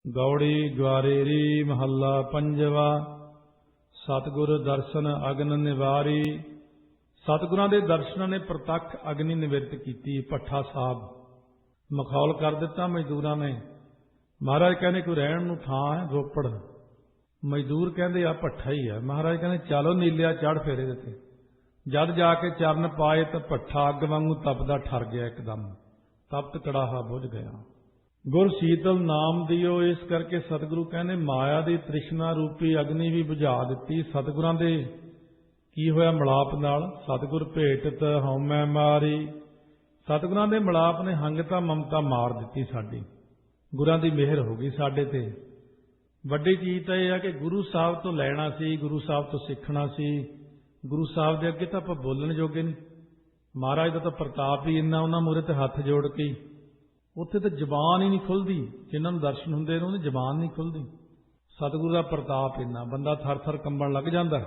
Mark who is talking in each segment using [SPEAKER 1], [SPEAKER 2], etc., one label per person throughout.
[SPEAKER 1] गौड़ी ग्वारेरी महला पंजवा। सतगुर दर्शन अग्न निवारी। सतगुरां दे दर्शनां ने प्रतख अग्नि निवृत्त की। भट्ठा साहब मखौल कर दिता मजदूरां ने। महाराज कहने कोई रहण नूं थां है रोपड़। मजदूर कहते आ भट्ठा ही है। महाराज कहने चलो नीलिया चढ़ फेरे ते। जद जाके चरण पाए तो भट्ठा अग वांगू तपदा ठर गया। एकदम तपत कड़ाहा बुझ गया। गुर शीतल नाम दियो। इस करके सतगुरु कहने माया की तृष्णा रूपी अग्नि भी बुझा दी। सतगुरां दे की होया मिलाप नाल। सतगुर भेटत हउमै मारी। सतगुरां दे मिलाप ने हंगता ममता मार दी साडी। गुरां दी मेहर हो गई साडे ते। वड्डी चीज तो यह है कि गुरु साहब तो लैना सी, गुरु साहब तो सीखना सी। गुरु साहब दे अगे तो आपां बोलण जोगे नहीं। महाराज का तो प्रताप ही इन्ना, उन्हां मूहरे ते हथ जोड़ के उत्थे तो जबान ही नहीं खुलती। जिन्हां नूं दर्शन हुंदे ने उन्हें जबान नहीं खुलती। सतगुरु का प्रताप इन्ना, बंदा थर थर कंबण लग जाता।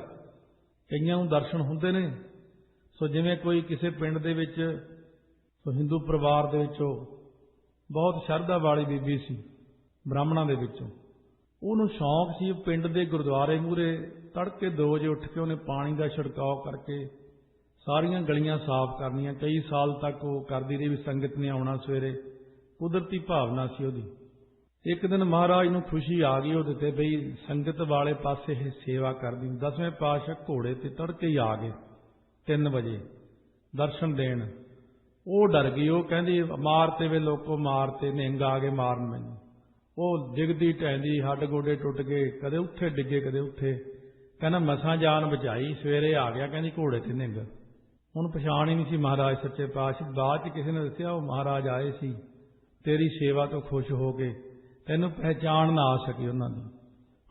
[SPEAKER 1] कईयां नूं दर्शन हुंदे ने। सो जिवें कोई किसी पिंड दे विच हिंदू परिवार दे विचों बहुत शरधा वाली बीबी सी, ब्राह्मणां दे विचों। उहनूं शौक सी पिंड दे गुरुद्वारे मूहरे तड़के 2 वजे उठ के उन्हें पानी का छिड़काव करके सारियां गलियां साफ करनियां। कई साल तक वो करदी रही भी संगत ने आउणा सवेरे। कुदरती भावना सी उहदी। एक दिन महाराज नूं खुशी आ गई उहदे ते बई संगत वाले पासे सेवा करदी। 10वें पातशाह घोड़े ते तड़के ही आ गए 3 वजे दर्शन देण। वो डर गई। वो कहंदी मारते वे लोको मारते, निहंग आ गए मारन मैनूं। वो डिगदी टैंदी हड्ड गोडे टुट गए, कदे उत्थे डिगे कदे उत्थे। कहना मसां जान बचाई, सवेरे आ गया कहंदी घोड़े ते निहंग। हुण पछाण ही नहीं सी महाराज सच्चे पातशाह। बाद च किसी ने दस्सिया वो महाराज आए सी तेरी सेवा तो खुश हो गए, तैनूं पहचान ना आ सकी उन्हां दी।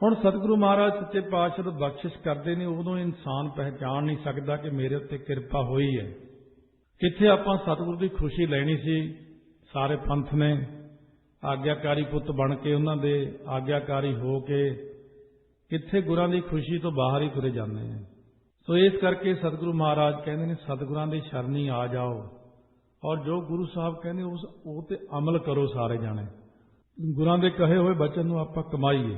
[SPEAKER 1] हुण सतगुरु महाराज सच्चे पातशाह तो बख्शिश करते ने, उदों इंसान पहचान नहीं सकता कि मेरे उत्ते किरपा हुई है। कित्थे आपां सतगुरु की खुशी लैनी सी। सारे पंथ ने आग्याकारी पुत बन के उन्हां दे आग्याकारी हो के कित्थे गुरां दी खुशी तो बाहर ही तुरे जाते हैं। सो इस करके सतगुरु महाराज कहते हैं सतगुरां दी शरणी आ जाओ और जो गुरु साहब कहते उस ते अमल करो। सारे जाने गुरां दे कहे हुए बचन नूं आपां कमाईए।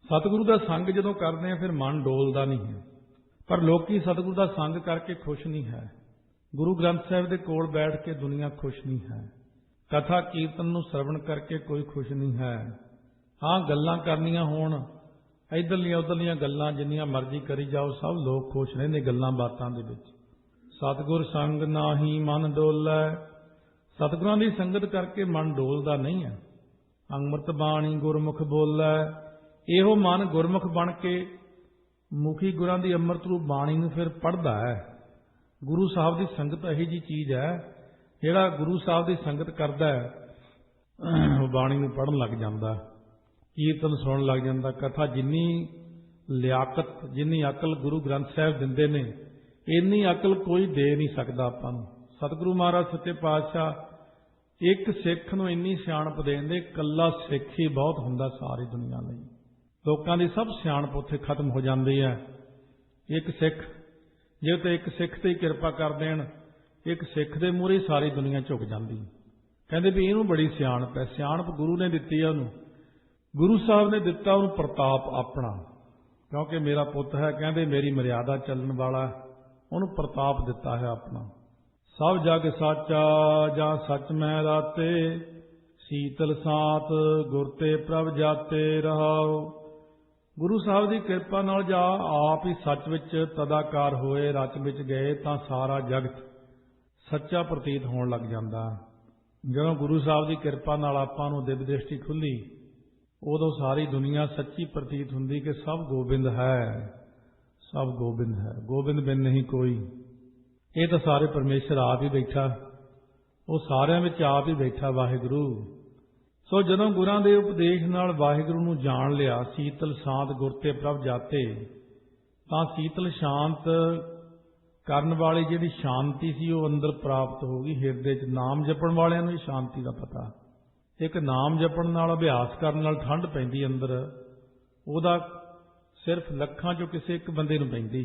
[SPEAKER 1] सतगुरु दा संग जदों करदे हैं फिर मन डोलदा नहीं है। पर लोकी सतगुरु दा संग करके खुश नहीं है। गुरु ग्रंथ साहिब दे कोल बैठ के दुनिया खुश नहीं है। कथा कीर्तन नूं श्रवण करके कोई खुश नहीं है। हाँ गल्लां करनियां होण इधरलियां उधरलियां गल्लां जिन्नियां मर्जी करी जाओ, सब लोग खुश रहिंदे गल्लां बातां दे विच। सतगुर संग नाही मन डोलै। सतगुरां दी संगत करके मन डोलदा नहीं है। अमृत बाणी गुरमुख बोलै। इहो मन गुरमुख बन के मुखी गुरां दी अमृत रूप बाणी नूं फिर पढ़दा है। गुरु साहब दी संगत इही जी चीज़ है, जिहड़ा गुरु साहब दी संगत करदा है वो बाणी नूं पढ़न लग जांदा, कीर्तन सुनन लग जांदा। कथा जिन्नी लियाकत जिन्नी अकल गुरु ग्रंथ साहिब दिंदे ने इन्नी अकल कोई दे नहीं सकदा आपां नूं। सतगुरु महाराज सच्चे पातशाह एक सिख नूं इन्नी सियाणप देंदे, कल्ला सिख ही बहुत हुंदा सारी दुनिया लई। लोकां दी सब सियाणप उत्थे खत्म हो जांदी है। एक सिख जे ते एक सिख ते किरपा कर देण, एक सिख दे मूहरे सारी दुनिया झुक जांदी। कहंदे भी इहनूं बड़ी सियाणप है। सियाणप गुरु ने दित्ती है उहनूं। गुरु साहब ने दिता उन्हें प्रताप अपना, क्योंकि मेरा पुत है। कहते मेरी मर्यादा चलन वाला, उन्होंने प्रताप दिता है अपना। सब जग साचा जा सच मैं राते, शीतल सात गुर ते प्रभ जाते रहाओ। गुरु साहब की कृपा नाल जा आप ही सच विच तदाकार होए, रच विच गए तां सारा जगत सच्चा प्रतीत होण लग जांदा। जदों गुरु साहब की कृपा नाल आपां नूं दिव्य दृष्टि खुली, उदों सारी दुनिया सच्ची प्रतीत हुंदी कि सब गोबिंद है, सब गोबिंद है, गोबिंद बिन नहीं कोई। ये तो सारे परमेश्वर आप ही बैठा, वो सारिਆਂ विच आप ही बैठा वाहिगुरु। सो जदों गुरां दे उपदेश नाल वाहिगुरु नूं जाण लिया, शीतल शांत गुर ते प्रभ जाते, तां शीतल शांत करन वाली जिहड़ी शांति सी वो अंदर प्राप्त हो गई। हिरदे च नाम जपण वालियां नूं शांति का पता। एक नाम जपण नाल अभ्यास करन नाल ठंड पैंदी अंदर, ਉਹਦਾ सिर्फ ਲੱਖਾਂ ਚੋਂ ਕਿਸੇ ਇੱਕ ਬੰਦੇ ਨੂੰ ਪੈਂਦੀ।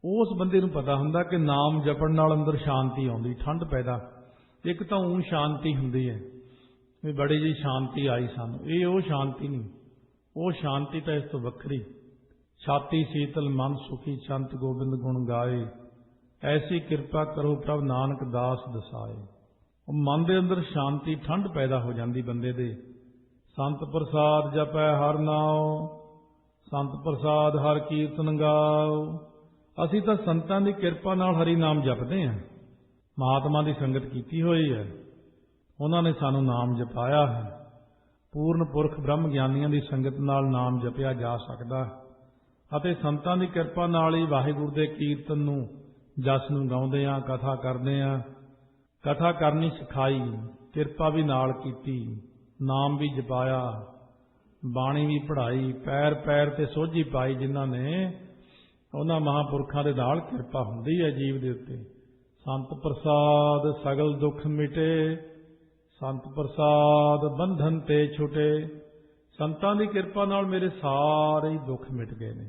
[SPEAKER 1] ਉਸ ਬੰਦੇ ਨੂੰ ਪਤਾ ਹੁੰਦਾ ਕਿ ਨਾਮ ਜਪਣ ਨਾਲ ਅੰਦਰ ਸ਼ਾਂਤੀ ਆਉਂਦੀ, ਠੰਡ ਪੈਦਾ। ਇੱਕ ਤਾਂ ਊਂ ਸ਼ਾਂਤੀ ਹੁੰਦੀ ਹੈ, भी बड़ी जी शांति आई सानू। ये वो शांति नहीं, वो शांति तो इस तो वक्री। छाती शीतल मन सुखी चंत गोबिंद गुण गाए, ऐसी कृपा करो प्रभ नानक दास दसाए। मन के अंदर शांति ठंड पैदा हो जाती बंदे दे। संत प्रसाद जपै हर नाओ, संत प्रसाद हर कीर्तन गाओ। असी तो संतां की कृपा नाल हरि नाम जपते हैं, महात्मा की संगत की हुई है, उन्होंने सानू नाम जपाया है। पूर्ण पुरख ब्रह्म ज्ञानियों की संगत नाल नाम जपिया जा सकता है, अते संतां की कृपा नाल ही वाहिगुरू के कीर्तन नूं जस नूं गाउंदे हां, कथा करदे हां। कथा करनी सिखाई, किरपा भी नाल कीती, नाम भी जपाया, बाणी भी पढ़ाई, पैर पैर ते सोझी पाई। जिन्हां ने उन्हां महापुरखां दे नाल किरपा हुंदी है जीव दे उत्ते। संत प्रसाद सगल दुख मिटे, संत प्रसाद बंधन ते छुटे। संतां दी किरपा नाल मेरे सारे ही दुख मिट गए ने,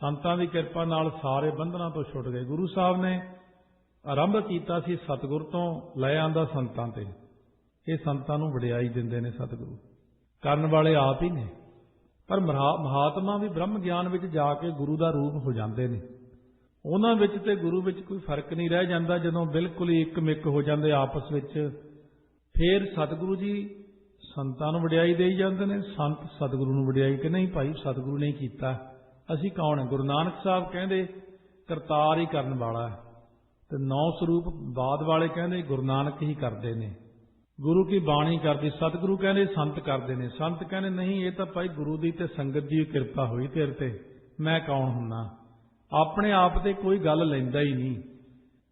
[SPEAKER 1] संतां दी किरपा नाल सारे बंधनां तो छुट गए। गुरु साहब ने आरंभ कीता सी सतगुर तो लै आंदा संतां ते। ये संतां नूं वडियाई दिंदे ने सतगुरु, करन वाले आप ही ने। पर महात्मा भी ब्रह्म ज्ञान विच जाके गुरु का रूप हो जाते हैं। उन्हां विच ते गुरु विच कोई फर्क नहीं रह जाता। जदों बिल्कुल ही एक मिक हो जाते आपस विच, फिर सतगुरु जी संतां नूं वडियाई देई जांदे ने। संत सतगुरु नूं वडियाई कि नहीं भाई सतगुरु ने कीता, असीं कौन है। गुरु नानक साहब कहंदे करतार ही करन वाला है, ते नौ स्वरूप बाद वाले कहंदे गुरु नानक ही करदे ने। गुरु की बाणी करदी, सतगुरु कहंदे संत करदे ने। संत कहंदे नहीं ये तो भाई गुरु दी ते संगत दी किरपा होई तेरे ते, मैं कौन हुन्ना। अपने आप ते कोई गल लैंदा ही नहीं,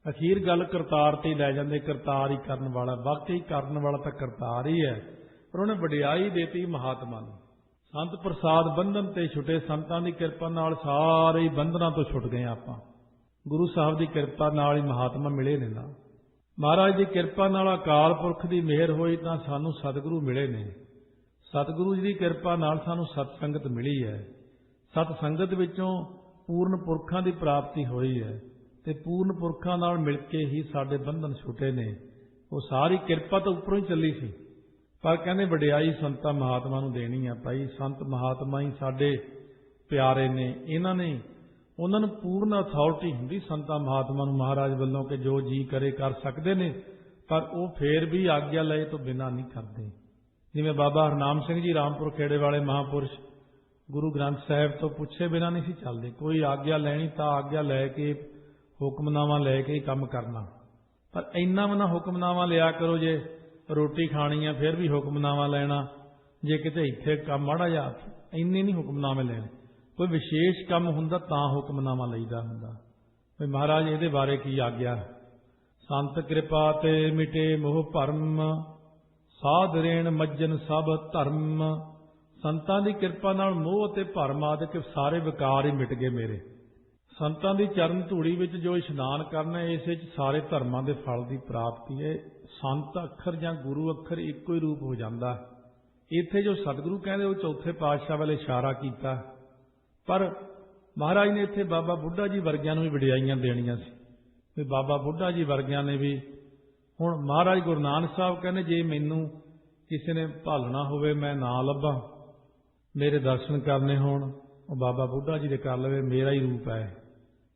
[SPEAKER 1] अखीर गल करतार ते लै जांदे। करतार ही करन वाला, वाकई करन वाला तो करतार ही है। पर उन्हें वडियाई देती महात्मा नूं। संत प्रसाद बंधन ते छुटे, संतां दी किरपा नाल सारे ही बंधनां तो छुट गए। आपां गुरु साहब की किरपा नाल ही महात्मा मिले ने ना। महाराज की किरपा नाल अकाल पुरख की मेहर होई तां सानू सतगुरु मिले ने। सतगुरु जी की किरपा नाल सानू सतसंगत मिली है। सतसंगत विचों पूर्ण पुरखां की प्राप्ति हुई है, ते पूर्ण पुरखां नाल मिल के ही साडे बंधन छुटे ने। वो सारी किरपा तो उपरों ही चली सी, पर कहने वडियाई संतां महात्मा नूं देनी है। भाई संत महात्मा ही साडे प्यारे ने, इन्हां ने उन्हां नूं पूर्ण अथॉरिटी हुंदी संतां महात्मा नूं महाराज वल्लों के जो जी करे कर सकते ने, पर वो फिर भी आग्ञा लए तो बिना नहीं करते। जिवें बाबा हरनाम सिंह जी रामपुर खेड़े वाले महापुरुष गुरु ग्रंथ साहिब तो पुछे बिना नहीं सी चलते। कोई आग्ञा लैनी तो आग्ञा लैके हुक्मनामा लैके ही काम करना, पर इन्ना भी ना हुक्मनामा लिया करो। जे रोटी खानी है फिर भी हुक्मनामा लेना, जे किते इत्थे काम माड़ा जा इन्ने नहीं हुक्मनामे लेने। कोई विशेष काम हुंदा तां हुक्मनामा लईदा हुंदा। भाई महाराज इहदे बारे की आग्या। संत कृपा ते मिटे मोह भरम, साध रेण मज्जन सब धर्म। संतां दी किरपा नाल मोह ते भरम आदि सारे विकार ही मिट गए मेरे। संतां दी चरण धूड़ी विच जो इशनान करना है, इस विच सारे धर्मां दे फल दी प्राप्ति है। संत अखर जां गुरु अखर इक्को ही रूप हो जाता है। इत्थे जो सतगुरु कहंदे वो चौथे पातशाह वाले इशारा कीता, पर महाराज ने इत्थे बाबा बुढ़ा जी वर्गियां नूं भी वडियाईयां देणीआं सी। बाबा बुढ़ा जी वर्गियां ने भी हुण महाराज गुरु नानक साहब कहने जे मैनूं किसी ने भालना होवे मैं ना लभा, मेरे दर्शन करने होण, बाबा बुढ़ा जी दे कर लवे, मेरा ही रूप है।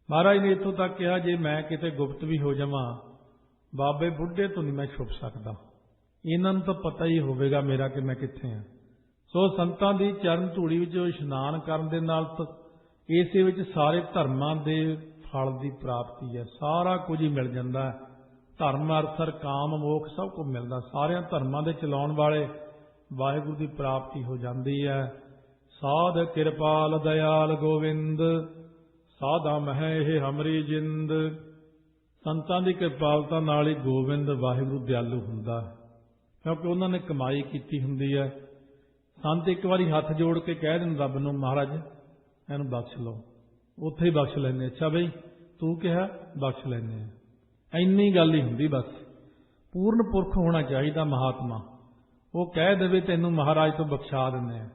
[SPEAKER 1] महाराज ने इत्थों तक कहा जे मैं किते गुप्त भी हो जावां बाबे बुढ़े तो नहीं मैं छुप सकता, इन्हां नूं तो पता ही होवेगा मेरा कि मैं कित्थे हां। सो संतां दी चरण धूड़ी विच इशनान करन दे नाल इसे विच सारे धर्मां दे फल दी प्राप्ति है। सारा कुछ ही मिल जांदा है। धर्म अर्थर काम मोख सब कुछ मिलदा। सारे धर्मां दे चलाउण वाले वाहिगुरू की प्राप्ति हो जाती है। साध कृपाल दयाल गोविंद, साधा मह ये हमरी जिंद। संतां दी कृपालता नाल ही गोविंद वाहिगुरू दयालु हुंदा है, क्योंकि उन्होंने कमाई की हुंदी है। संत एक बारी हथ जोड़ के कह दें रब नूं महाराज इहनूं बख्श लो, उत्थे ही बख्श लैंदे। अच्छा बई तू कहा बख्श लैंदे। इन्नी गल ही हुंदी बस। पूर्ण पुरख होना चाहिए महात्मा, वो कह देवे तैनूं महाराज तो बख्शा दिंदे आ।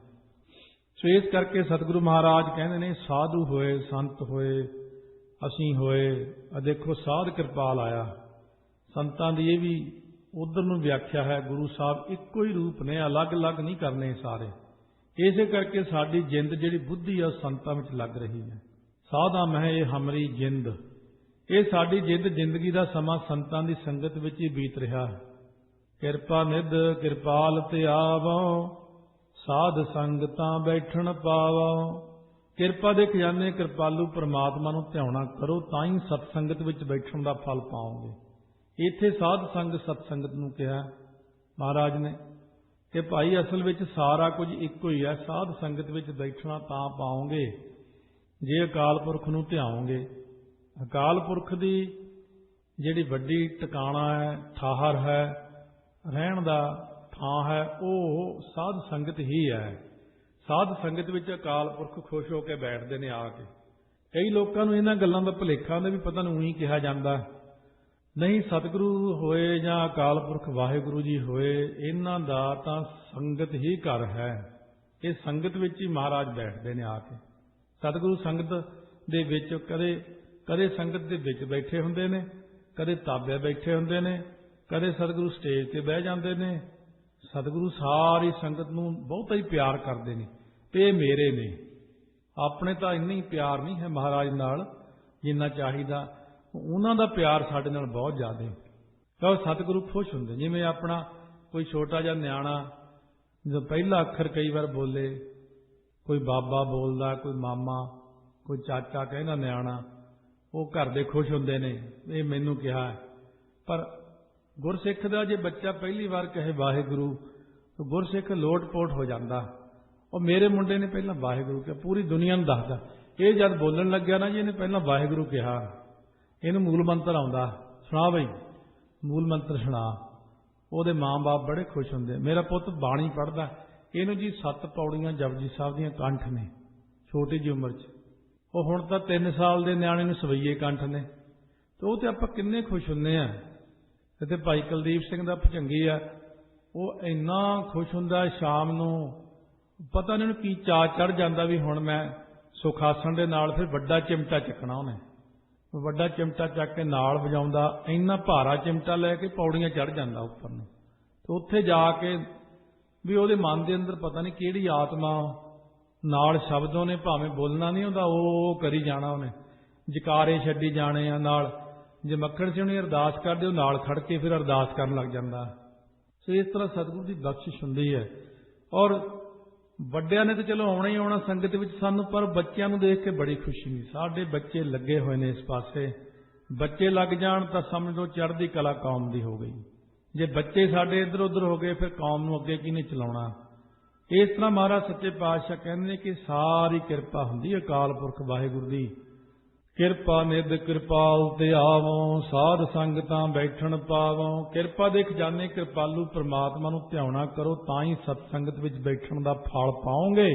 [SPEAKER 1] सो इस करके सतगुरु महाराज कहते ने साधु होए संत होए असीं होए। देखो साध कृपाल आया, संतां दी ये भी ਉਧਰ ਨੂੰ ਵਿਆਖਿਆ ਹੈ। ਗੁਰੂ ਸਾਹਿਬ ਇੱਕੋ ਹੀ ਰੂਪ ਨੇ, ਅਲੱਗ-ਅਲੱਗ ਨਹੀਂ ਕਰਨੇ ਸਾਰੇ। ਇਸੇ ਕਰਕੇ ਸਾਡੀ ਜਿੰਦ ਜਿਹੜੀ ਬੁੱਧੀ ਆ ਸੰਤਾਂ ਵਿੱਚ ਲੱਗ ਰਹੀ ਹੈ। ਸਾਧਾ ਮਹਿ ਇਹ ਹਮਰੀ ਜਿੰਦ, ਇਹ ਸਾਡੀ ਜ਼ਿੰਦਗੀ ਦਾ ਸਮਾਂ ਸੰਤਾਂ ਦੀ ਸੰਗਤ ਵਿੱਚ ਹੀ ਬੀਤ ਰਿਹਾ ਹੈ। ਕਿਰਪਾ ਨਿਧ ਕਿਰਪਾਲ ਤੇ ਆਵੋ, ਸਾਧ ਸੰਗਤਾਂ ਬੈਠਣ ਪਾਵੋ। ਕਿਰਪਾ ਦੇ ਖਜ਼ਾਨੇ ਕਿਰਪਾਲੂ ਪ੍ਰਮਾਤਮਾ ਨੂੰ ਧਿਆਉਣਾ ਕਰੋ, ਤਾਂ ਹੀ ਸਤਸੰਗਤ ਵਿੱਚ ਬੈਠਣ ਦਾ ਫਲ ਪਾਓਗੇ। ਇੱਥੇ ਸਾਧ ਸੰਗ ਸਤਸੰਗਤ ਨੂੰ ਕਿਹਾ ਮਹਾਰਾਜ ਨੇ ਕਿ ਭਾਈ ਅਸਲ ਵਿੱਚ ਸਾਰਾ ਕੁਝ ਇੱਕੋ ਹੀ ਹੈ। ਸਾਧ ਸੰਗਤ ਵਿੱਚ ਬੈਠਣਾ ਤਾਂ ਪਾਓਗੇ ਜੇ ਅਕਾਲ ਪੁਰਖ ਨੂੰ ਧਿਆਓਗੇ। ਅਕਾਲ ਪੁਰਖ ਦੀ ਜਿਹੜੀ ਵੱਡੀ ਟਿਕਾਣਾ ਹੈ, ਠਾਹਰ ਹੈ, ਰਹਿਣ ਦਾ ਥਾਂ ਹੈ, ਉਹ ਸਾਧ ਸੰਗਤ ਹੀ ਹੈ। ਸਾਧ ਸੰਗਤ ਵਿੱਚ ਅਕਾਲ ਪੁਰਖ ਖੁਸ਼ ਹੋ ਕੇ ਬੈਠਦੇ ਨੇ ਆ ਕੇ। ਕਈ ਲੋਕਾਂ ਨੂੰ ਇਹਨਾਂ ਗੱਲਾਂ ਦਾ ਭੁਲੇਖਾ ਹੁੰਦਾ ਵੀ ਪਤਾ ਨਹੀਂ ਉਹੀ ਕਿਹਾ ਜਾਂਦਾ। ਨਹੀਂ, ਸਤਿਗੁਰੂ ਹੋਏ ਜਾਂ ਅਕਾਲ ਪੁਰਖ ਵਾਹਿਗੁਰੂ ਜੀ ਹੋਏ, ਇਹਨਾਂ ਦਾ ਤਾਂ ਸੰਗਤ ਹੀ ਘਰ ਹੈ। ਇਹ ਸੰਗਤ ਵਿੱਚ ਹੀ ਮਹਾਰਾਜ ਬੈਠਦੇ ਨੇ ਆ ਕੇ। ਸਤਿਗੁਰੂ ਸੰਗਤ ਦੇ ਵਿੱਚ ਕਦੇ ਸੰਗਤ ਦੇ ਵਿੱਚ ਬੈਠੇ ਹੁੰਦੇ ਨੇ, ਕਦੇ ਤਾਬੇ ਬੈਠੇ ਹੁੰਦੇ ਨੇ, ਕਦੇ ਸਤਿਗੁਰੂ ਸਟੇਜ ਤੇ ਬਹਿ ਜਾਂਦੇ ਨੇ। ਸਤਿਗੁਰੂ ਸਾਰੀ ਸੰਗਤ ਨੂੰ ਬਹੁਤਾ ਹੀ ਪਿਆਰ ਕਰਦੇ ਨੇ ਤੇ ਇਹ ਮੇਰੇ ਨੇ। ਆਪਣੇ ਤਾਂ ਇੰਨਾ ਹੀ ਪਿਆਰ ਨਹੀਂ ਹੈ ਮਹਾਰਾਜ ਨਾਲ ਜਿੰਨਾ ਚਾਹੀਦਾ, ਉਹਨਾਂ ਦਾ ਪਿਆਰ ਸਾਡੇ ਨਾਲ ਬਹੁਤ ਜ਼ਿਆਦਾ ਹੈ। ਤਾਂ ਸਤਿਗੁਰੂ ਖੁਸ਼ ਹੁੰਦੇ। ਜਿਵੇਂ ਆਪਣਾ ਕੋਈ ਛੋਟਾ ਜਿਹਾ ਨਿਆਣਾ ਜਦੋਂ ਪਹਿਲਾ ਅੱਖਰ ਕਈ ਵਾਰ ਬੋਲੇ, ਕੋਈ ਬਾਬਾ ਬੋਲਦਾ, ਕੋਈ ਮਾਮਾ, ਕੋਈ ਚਾਚਾ ਕਹਿੰਦਾ ਨਿਆਣਾ, ਉਹ ਘਰ ਦੇ ਖੁਸ਼ ਹੁੰਦੇ ਨੇ ਇਹ ਮੈਨੂੰ ਕਿਹਾ। ਪਰ ਗੁਰਸਿੱਖ ਦਾ ਜੇ ਬੱਚਾ ਪਹਿਲੀ ਵਾਰ ਕਹੇ ਵਾਹਿਗੁਰੂ, ਤਾਂ ਗੁਰਸਿੱਖ ਲੋਟ-ਪੋਟ ਹੋ ਜਾਂਦਾ। ਉਹ ਮੇਰੇ ਮੁੰਡੇ ਨੇ ਪਹਿਲਾਂ ਵਾਹਿਗੁਰੂ ਕਿਹਾ, ਪੂਰੀ ਦੁਨੀਆ ਨੂੰ ਦੱਸਦਾ। ਇਹ ਜਦ ਬੋਲਣ ਲੱਗਿਆ ਨਾ ਜੀ, ਇਹਨੇ ਪਹਿਲਾਂ ਵਾਹਿਗੁਰੂ ਕਿਹਾ, ਇਹਨੂੰ ਮੂਲ ਮੰਤਰ ਆਉਂਦਾ, ਸੁਣਾ ਬਈ ਮੂਲ ਮੰਤਰ ਸੁਣਾ। ਉਹਦੇ ਮਾਂ-ਬਾਪ ਬੜੇ ਖੁਸ਼ ਹੁੰਦੇ। ਮੇਰਾ ਪੁੱਤ ਬਾਣੀ ਪੜ੍ਹਦਾ, ਇਹਨੂੰ ਜੀ 7 ਪੌੜੀਆਂ ਜਪਜੀ ਸਾਹਿਬ ਦੀਆਂ ਕੰਠ ਨੇ ਛੋਟੀ ਜਿਹੀ ਉਮਰ 'ਚ। ਉਹ ਹੁਣ ਤਾਂ 3 ਸਾਲ ਦੇ ਨਿਆਣੇ ਨੂੰ ਸਵਈਏ ਕੰਠ ਨੇ, ਤੇ ਉਹ ਤੇ ਆਪਾਂ ਕਿੰਨੇ ਖੁਸ਼ ਹੁੰਦੇ ਆ। ਤੇ ਭਾਈ ਕੁਲਦੀਪ ਸਿੰਘ ਦਾ ਭੁਜੰਗੀ ਆ, ਉਹ ਇੰਨਾ ਖੁਸ਼ ਹੁੰਦਾ ਸ਼ਾਮ ਨੂੰ, ਪਤਾ ਨਹੀਂ ਉਹਨੂੰ ਕੀ ਚਾਅ ਚੜ ਜਾਂਦਾ ਵੀ ਹੁਣ ਮੈਂ ਸੁਖ ਆਸਣ ਦੇ ਨਾਲ ਫਿਰ ਵੱਡਾ ਚਿਮਟਾ ਚੱਕਣਾ। ਉਹਨੇ ਵੱਡਾ ਚਿਮਟਾ ਚੱਕ ਕੇ ਨਾਲ ਵਜਾਉਂਦਾ, ਇੰਨਾ ਭਾਰਾ ਚਿਮਟਾ ਲੈ ਕੇ ਪੌੜੀਆਂ ਚੜ ਜਾਂਦਾ ਉੱਪਰ ਨੂੰ। ਤੇ ਉੱਥੇ ਜਾ ਕੇ ਵੀ ਉਹਦੇ ਮਨ ਦੇ ਅੰਦਰ ਪਤਾ ਨਹੀਂ ਕਿਹੜੀ ਆਤਮਾ ਨਾਲ ਸ਼ਬਦ ਉਹਨੇ ਭਾਵੇਂ ਬੋਲਣਾ ਨਹੀਂ ਹੁੰਦਾ, ਉਹ ਕਰੀ ਜਾਣਾ, ਉਹਨੇ ਜਕਾਰੇ ਛੱਡੀ ਜਾਣੇ ਆ ਨਾਲ। ਜੇ ਮੱਖਣ ਸਿੰਘ ਨੇ ਅਰਦਾਸ ਕਰਦੇ, ਉਹ ਨਾਲ ਖੜ ਕੇ ਫਿਰ ਅਰਦਾਸ ਕਰਨ ਲੱਗ ਜਾਂਦਾ। ਸੋ ਇਸ ਤਰ੍ਹਾਂ ਸਤਿਗੁਰੂ ਦੀ ਬਖਸ਼ਿਸ਼ ਹੁੰਦੀ ਹੈ। ਔਰ ਵੱਡਿਆਂ ਨੇ ਤਾਂ ਚਲੋ ਆਉਣਾ ਹੀ ਆਉਣਾ ਸੰਗਤ ਵਿੱਚ ਸਾਨੂੰ, ਪਰ ਬੱਚਿਆਂ ਨੂੰ ਦੇਖ ਕੇ ਬੜੀ ਖੁਸ਼ੀ ਨਹੀਂ। ਸਾਡੇ ਬੱਚੇ ਲੱਗੇ ਹੋਏ ਨੇ ਇਸ ਪਾਸੇ, ਬੱਚੇ ਲੱਗ ਜਾਣ ਤਾਂ ਸਮਝ ਲਓ ਚੜ੍ਹਦੀ ਕਲਾ ਕੌਮ ਦੀ ਹੋ ਗਈ। ਜੇ ਬੱਚੇ ਸਾਡੇ ਇੱਧਰ ਉੱਧਰ ਹੋ ਗਏ, ਫਿਰ ਕੌਮ ਨੂੰ ਅੱਗੇ ਕਿਹਨੇ ਚਲਾਉਣਾ। ਇਸ ਤਰ੍ਹਾਂ ਮਹਾਰਾਜ ਸੱਚੇ ਪਾਤਸ਼ਾਹ ਕਹਿੰਦੇ ਨੇ ਕਿ ਸਾਰੀ ਕਿਰਪਾ ਹੁੰਦੀ ਅਕਾਲ ਪੁਰਖ ਵਾਹਿਗੁਰੂ ਦੀ। ਕਿਰਪਾ ਨਿਧ ਕਿਰਪਾਲ ਤੇ ਆਵੋ, ਸਾਧ ਸੰਗਤਾਂ ਬੈਠਣ ਪਾਵੋ। ਕਿਰਪਾ ਦੇ ਖਜ਼ਾਨੇ ਕਿਰਪਾਲੂ ਪ੍ਰਮਾਤਮਾ ਨੂੰ ਧਿਆਉਣਾ ਕਰੋ, ਤਾਂ ਹੀ ਸਤਸੰਗਤ ਵਿੱਚ ਬੈਠਣ ਦਾ ਫਲ ਪਾਓਗੇ।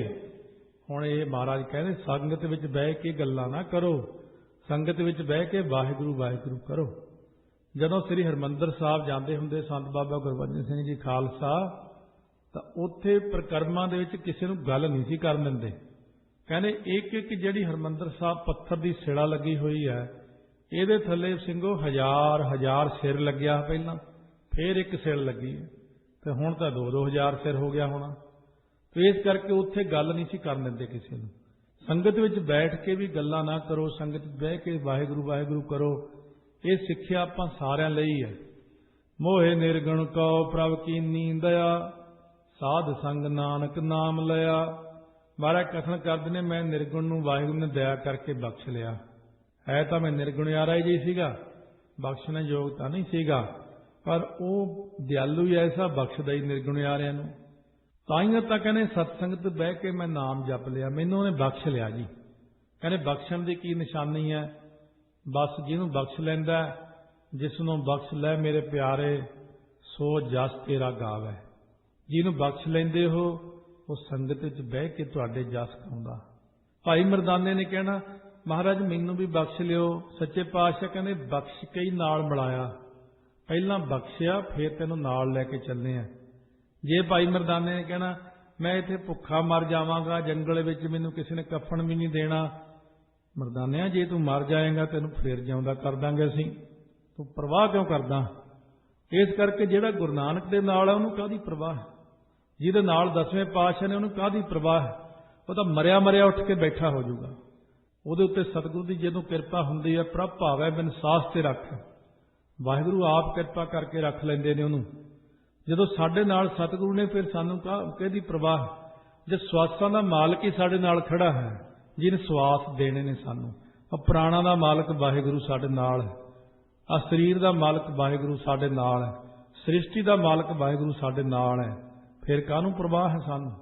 [SPEAKER 1] ਹੁਣ ਇਹ ਮਹਾਰਾਜ ਕਹਿੰਦੇ ਸੰਗਤ ਵਿੱਚ ਬਹਿ ਕੇ ਗੱਲਾਂ ਨਾ ਕਰੋ, ਸੰਗਤ ਵਿੱਚ ਬਹਿ ਕੇ ਵਾਹਿਗੁਰੂ ਵਾਹਿਗੁਰੂ ਕਰੋ। ਜਦੋਂ ਸ੍ਰੀ ਹਰਿਮੰਦਰ ਸਾਹਿਬ ਜਾਂਦੇ ਹੁੰਦੇ ਸੰਤ ਬਾਬਾ ਗੁਰਬਚਨ ਸਿੰਘ ਜੀ ਖਾਲਸਾ, ਤਾਂ ਉੱਥੇ ਪ੍ਰਕਰਮਾਂ ਦੇ ਵਿੱਚ ਕਿਸੇ ਨੂੰ ਗੱਲ ਨਹੀਂ ਸੀ ਕਰਨ ਦਿੰਦੇ। ਕਹਿੰਦੇ ਇੱਕ ਇੱਕ ਜਿਹੜੀ ਹਰਿਮੰਦਰ ਸਾਹਿਬ ਪੱਥਰ ਦੀ ਸਿਲਾ ਲੱਗੀ ਹੋਈ ਹੈ, ਇਹਦੇ ਥੱਲੇ ਸਿੰਘੋ 1000 ਸਿਰ ਲੱਗਿਆ ਪਹਿਲਾਂ, ਫਿਰ ਇੱਕ ਸਿਲ ਲੱਗੀ ਹੈ, ਤੇ ਹੁਣ ਤਾਂ 2-2000 ਸਿਰ ਹੋ ਗਿਆ ਹੋਣਾ। ਤੇ ਇਸ ਕਰਕੇ ਉੱਥੇ ਗੱਲ ਨਹੀਂ ਸੀ ਕਰਨ ਦਿੰਦੇ ਕਿਸੇ ਨੂੰ। ਸੰਗਤ ਵਿੱਚ ਬੈਠ ਕੇ ਵੀ ਗੱਲਾਂ ਨਾ ਕਰੋ, ਸੰਗਤ ਵਿੱਚ ਬਹਿ ਕੇ ਵਾਹਿਗੁਰੂ ਵਾਹਿਗੁਰੂ ਕਰੋ। ਇਹ ਸਿੱਖਿਆ ਆਪਾਂ ਸਾਰਿਆਂ ਲਈ ਹੈ। ਮੋਹਿ ਨਿਰਗੁਣ ਕਉ ਪ੍ਰਭ ਕੀਨੀ ਦਇਆ, ਸਾਧ ਸੰਗ ਨਾਨਕ ਨਾਮ ਲਿਆ। ਮਹਾਰਾਜ ਕਥਨ ਕਰਦੇ ਨੇ, ਮੈਂ ਨਿਰਗੁਣ ਨੂੰ ਵਾਹਿਗੁਰੂ ਨੇ ਦਇਆ ਕਰਕੇ ਬਖਸ਼ ਲਿਆ। ਹੈ ਤਾਂ ਮੈਂ ਨਿਰਗੁਣਿਆਰਾ ਹੀ ਜੀ ਸੀਗਾ, ਬਖਸ਼ਣ ਯੋਗ ਤਾਂ ਨਹੀਂ ਸੀਗਾ, ਪਰ ਉਹ ਦਿਆਲੂ ਹੀ ਐਸਾ ਬਖਸ਼ਦਾ ਹੀ ਨਿਰਗੁਣਿਆਰਿਆਂ ਨੂੰ। ਤਾਂ ਹੀ ਤਾਂ ਕਹਿੰਦੇ ਸਤਸੰਗਤ ਬਹਿ ਕੇ ਮੈਂ ਨਾਮ ਜਪ ਲਿਆ, ਮੈਨੂੰ ਉਹਨੇ ਬਖਸ਼ ਲਿਆ ਜੀ। ਕਹਿੰਦੇ ਬਖਸ਼ਣ ਦੀ ਕੀ ਨਿਸ਼ਾਨੀ ਹੈ? ਬਸ ਜਿਹਨੂੰ ਬਖਸ਼ ਲੈਂਦਾ, ਜਿਸ ਨੂੰ ਬਖਸ਼ ਲੈ ਮੇਰੇ ਪਿਆਰੇ, ਸੋ ਜਸ ਤੇਰਾ ਗਾਵੈ। ਜਿਹਨੂੰ ਬਖਸ਼ ਲੈਂਦੇ ਹੋ, ਉਹ ਸੰਗਤ ਵਿੱਚ ਬਹਿ ਕੇ ਤੁਹਾਡੇ ਜਸ ਗਾਉਂਦਾ। ਭਾਈ ਮਰਦਾਨੇ ਨੇ ਕਹਿਣਾ, ਮਹਾਰਾਜ ਮੈਨੂੰ ਵੀ ਬਖਸ਼ ਲਿਓ। ਸੱਚੇ ਪਾਤਸ਼ਾਹ ਕਹਿੰਦੇ ਬਖਸ਼ ਕੇ ਹੀ ਨਾਲ ਮਿਲਾਇਆ, ਪਹਿਲਾਂ ਬਖਸ਼ਿਆ ਫਿਰ ਤੈਨੂੰ ਨਾਲ ਲੈ ਕੇ ਚੱਲੇ ਆ। ਜੇ ਭਾਈ ਮਰਦਾਨੇ ਨੇ ਕਹਿਣਾ ਮੈਂ ਇੱਥੇ ਭੁੱਖਾ ਮਰ ਜਾਵਾਂਗਾ ਜੰਗਲ ਵਿੱਚ, ਮੈਨੂੰ ਕਿਸੇ ਨੇ ਕਫਨ ਵੀ ਨਹੀਂ ਦੇਣਾ, ਮਰਦਾਨਿਆ ਜੇ ਤੂੰ ਮਰ ਜਾਏਗਾ ਤੈਨੂੰ ਫੇਰ ਜਿਉਂਦਾ ਕਰ ਦਾਂਗੇ ਅਸੀਂ, ਤੂੰ ਪਰਵਾਹ ਕਿਉਂ ਕਰਦਾ? इस करके जिहड़ा गुरु नानक दे नाल है उहनूं काहदी परवाह है, जिहदे नाल 10वें पातशाह ने उहनूं काहदी परवाह है। वो तो मरिया मरिया उठ के बैठा हो जाऊगा। ਉਹਦੇ ਉੱਤੇ सतगुरु की ਜਦੋਂ किरपा ਹੁੰਦੀ है, प्रभ भावै बिन सास ते रख, वाहिगुरु आप किरपा करके रख लेंदे ने ਉਹਨੂੰ। ਜਦੋਂ ਸਾਡੇ ਨਾਲ सतगुरु ने फिर सानूं किहदी परवाह, जे ਸਵਾਸਾਂ ਦਾ मालिक ही ਸਾਡੇ ਨਾਲ खड़ा है, जिन्हें ਸਵਾਸ देने ने सानूं। प्राणा ਦਾ मालिक वाहिगुरु ਸਾਡੇ ਨਾਲ है, आ शरीर ਦਾ मालिक वाहिगुरु ਸਾਡੇ ਨਾਲ है, सृष्टि ਦਾ मालिक वाहिगुरु ਸਾਡੇ ਨਾਲ है, फिर काहनूं परवाह है सानूं।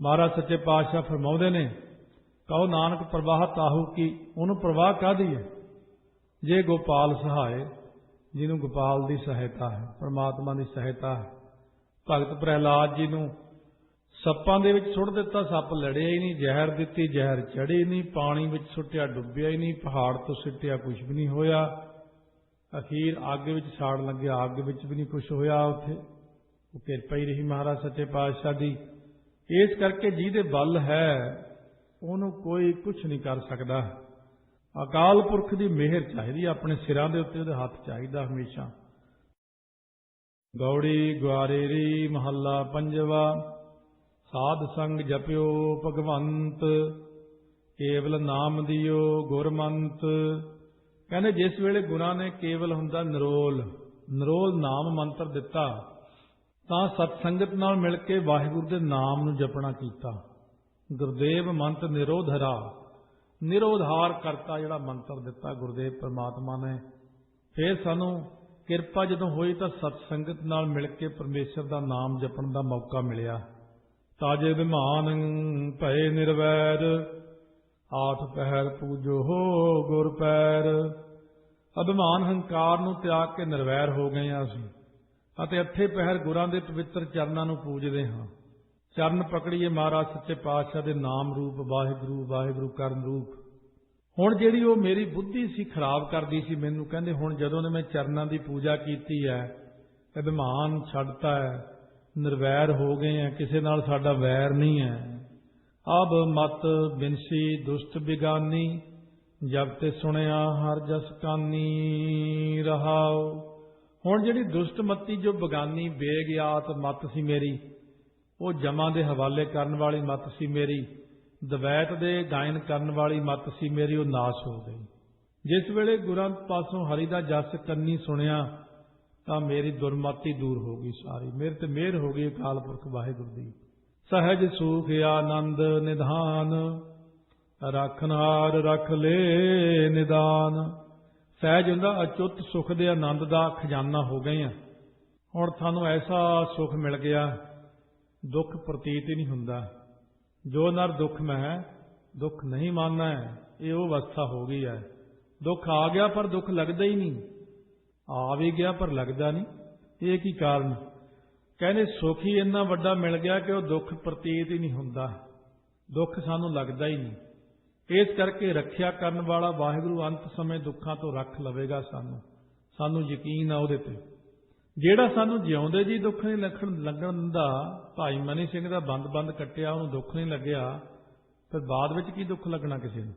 [SPEAKER 1] महाराज सच्चे पातशाह फरमाउंदे ने, कहो नानक प्रवाह ताहू की, उन्होंने प्रवाह काहदी है, जे गोपाल सहाय, जिन्हों गोपाल की सहायता है, परमात्मा की सहायता है। भगत प्रहलाद जी नूं सप्पां दे विच सुट दिता, सप लड़िया ही नहीं, जहर दिती जहर चढ़ी नहीं, पानी विच सुट्टिया डुब्बिया ही नहीं, पहाड़ तो सुट्टिया कुछ भी नहीं होया, अखीर अग विच साड़ लग्या, अग विच भी नहीं कुछ होया। उत्थे वो किरपा ही रही महाराज सच्चे पातशाह दी। इस करके जिहदे बल है ਉਹਨੂੰ कोई कुछ नहीं कर सकता। अकाल पुरख की मेहर चाहिए, अपने सिरां दे उत्ते उहदे हथ चाहिए हमेशा। गौड़ी ग्वारेरी महला पंजवा, साध संग जप्यो भगवंत, केवल नाम दियो गुरमंत। कहने जिस वेले गुरां ने केवल हुंदा निरोल, निरोल नाम मंत्र दिता, तां सतसंगत नाल मिल के वाहिगुरू दे नाम नूं जपना कीता। गुरुदेव मंत निरोधरा, निरोधार करता जिहड़ा मंत्र दिता गुरुदेव परमात्मा ने। फिर सानू किरपा जदों होई तां सतसंगत नाल मिल के परमेश्वर दा नाम जपण दा मौका मिलिया। ताजे विमान भय निर्वैर, आठ पहर पूजो हो गुर पैर। अभिमान हंकार नूं त्याग के निर्वैर हो गए असीं, अते अठे पहर गुरां दे पवित्र चरनां नूं पूजदे हां। चरण पकड़िए महाराज सच्चे पातशाह दे नाम रूप, वाहिगुरू वाहिगुरू करन रूप। हुण जिहड़ी वो मेरी बुद्धि सी खराब करदी सी मैनूं, कहंदे हुण जदों ने मैं चरनां दी पूजा कीती है, अभिमान छड्डता है, निर्वैर हो गए हैं, किसी नाल साडा वैर नहीं है। अब मत बिनसी दुष्ट बिगानी, जब ते सुनिया हर जस कानी रहाओ। हुण जिहड़ी दुष्ट मती जो बगानी बेगियात मत सी मेरी, वो जमा दे हवाले करन वाली मत सी मेरी, दवैत दे गायन करन वाली मत सी मेरी, वो नाश हो गई। जिस वेले गुरां पासों हरि दा जस कन्नी सुनिया, तां मेरी दुर्मति दूर हो गई सारी, मेरे ते मेहर हो गई अकाल पुरख वाहिगुरू दी। सहज सुख आनंद निधान, रखनहार रख ले निदान। सहज हुंदा अचुत सुख दे आनंद दा खजाना हो गए हैं। हुण थानूं ऐसा सुख मिल गया, दुख प्रतीत ही नहीं हुंदा। जो नर दुख में है, दुख नहीं मानना है, ये वो अवस्था हो गई है। दुख आ गया पर दुख लगता ही नहीं, आ भी गया पर लगता नहीं। ये की कारण? कहने सुख ही इन्ना वड्डा मिल गया कि वो दुख प्रतीत ही नहीं हुंदा, दुख सानू लगता ही नहीं। इस करके रखिया करन वाला वाहिगुरू अंत समय दुखों तो रख लवेगा सानू, सानू यकीन आ उहदे ते। ਜਿਹੜਾ ਸਾਨੂੰ ਜਿਉਂਦੇ ਜੀ दुख नहीं लगन दिंदा, भाई मनी सिंह ਦਾ ਬੰਦ ਕੱਟਿਆ, ਉਹਨੂੰ दुख नहीं ਲੱਗਿਆ, ਫਿਰ ਬਾਅਦ ਵਿੱਚ ਕੀ दुख ਲੱਗਣਾ ਕਿਸੇ ਨੂੰ?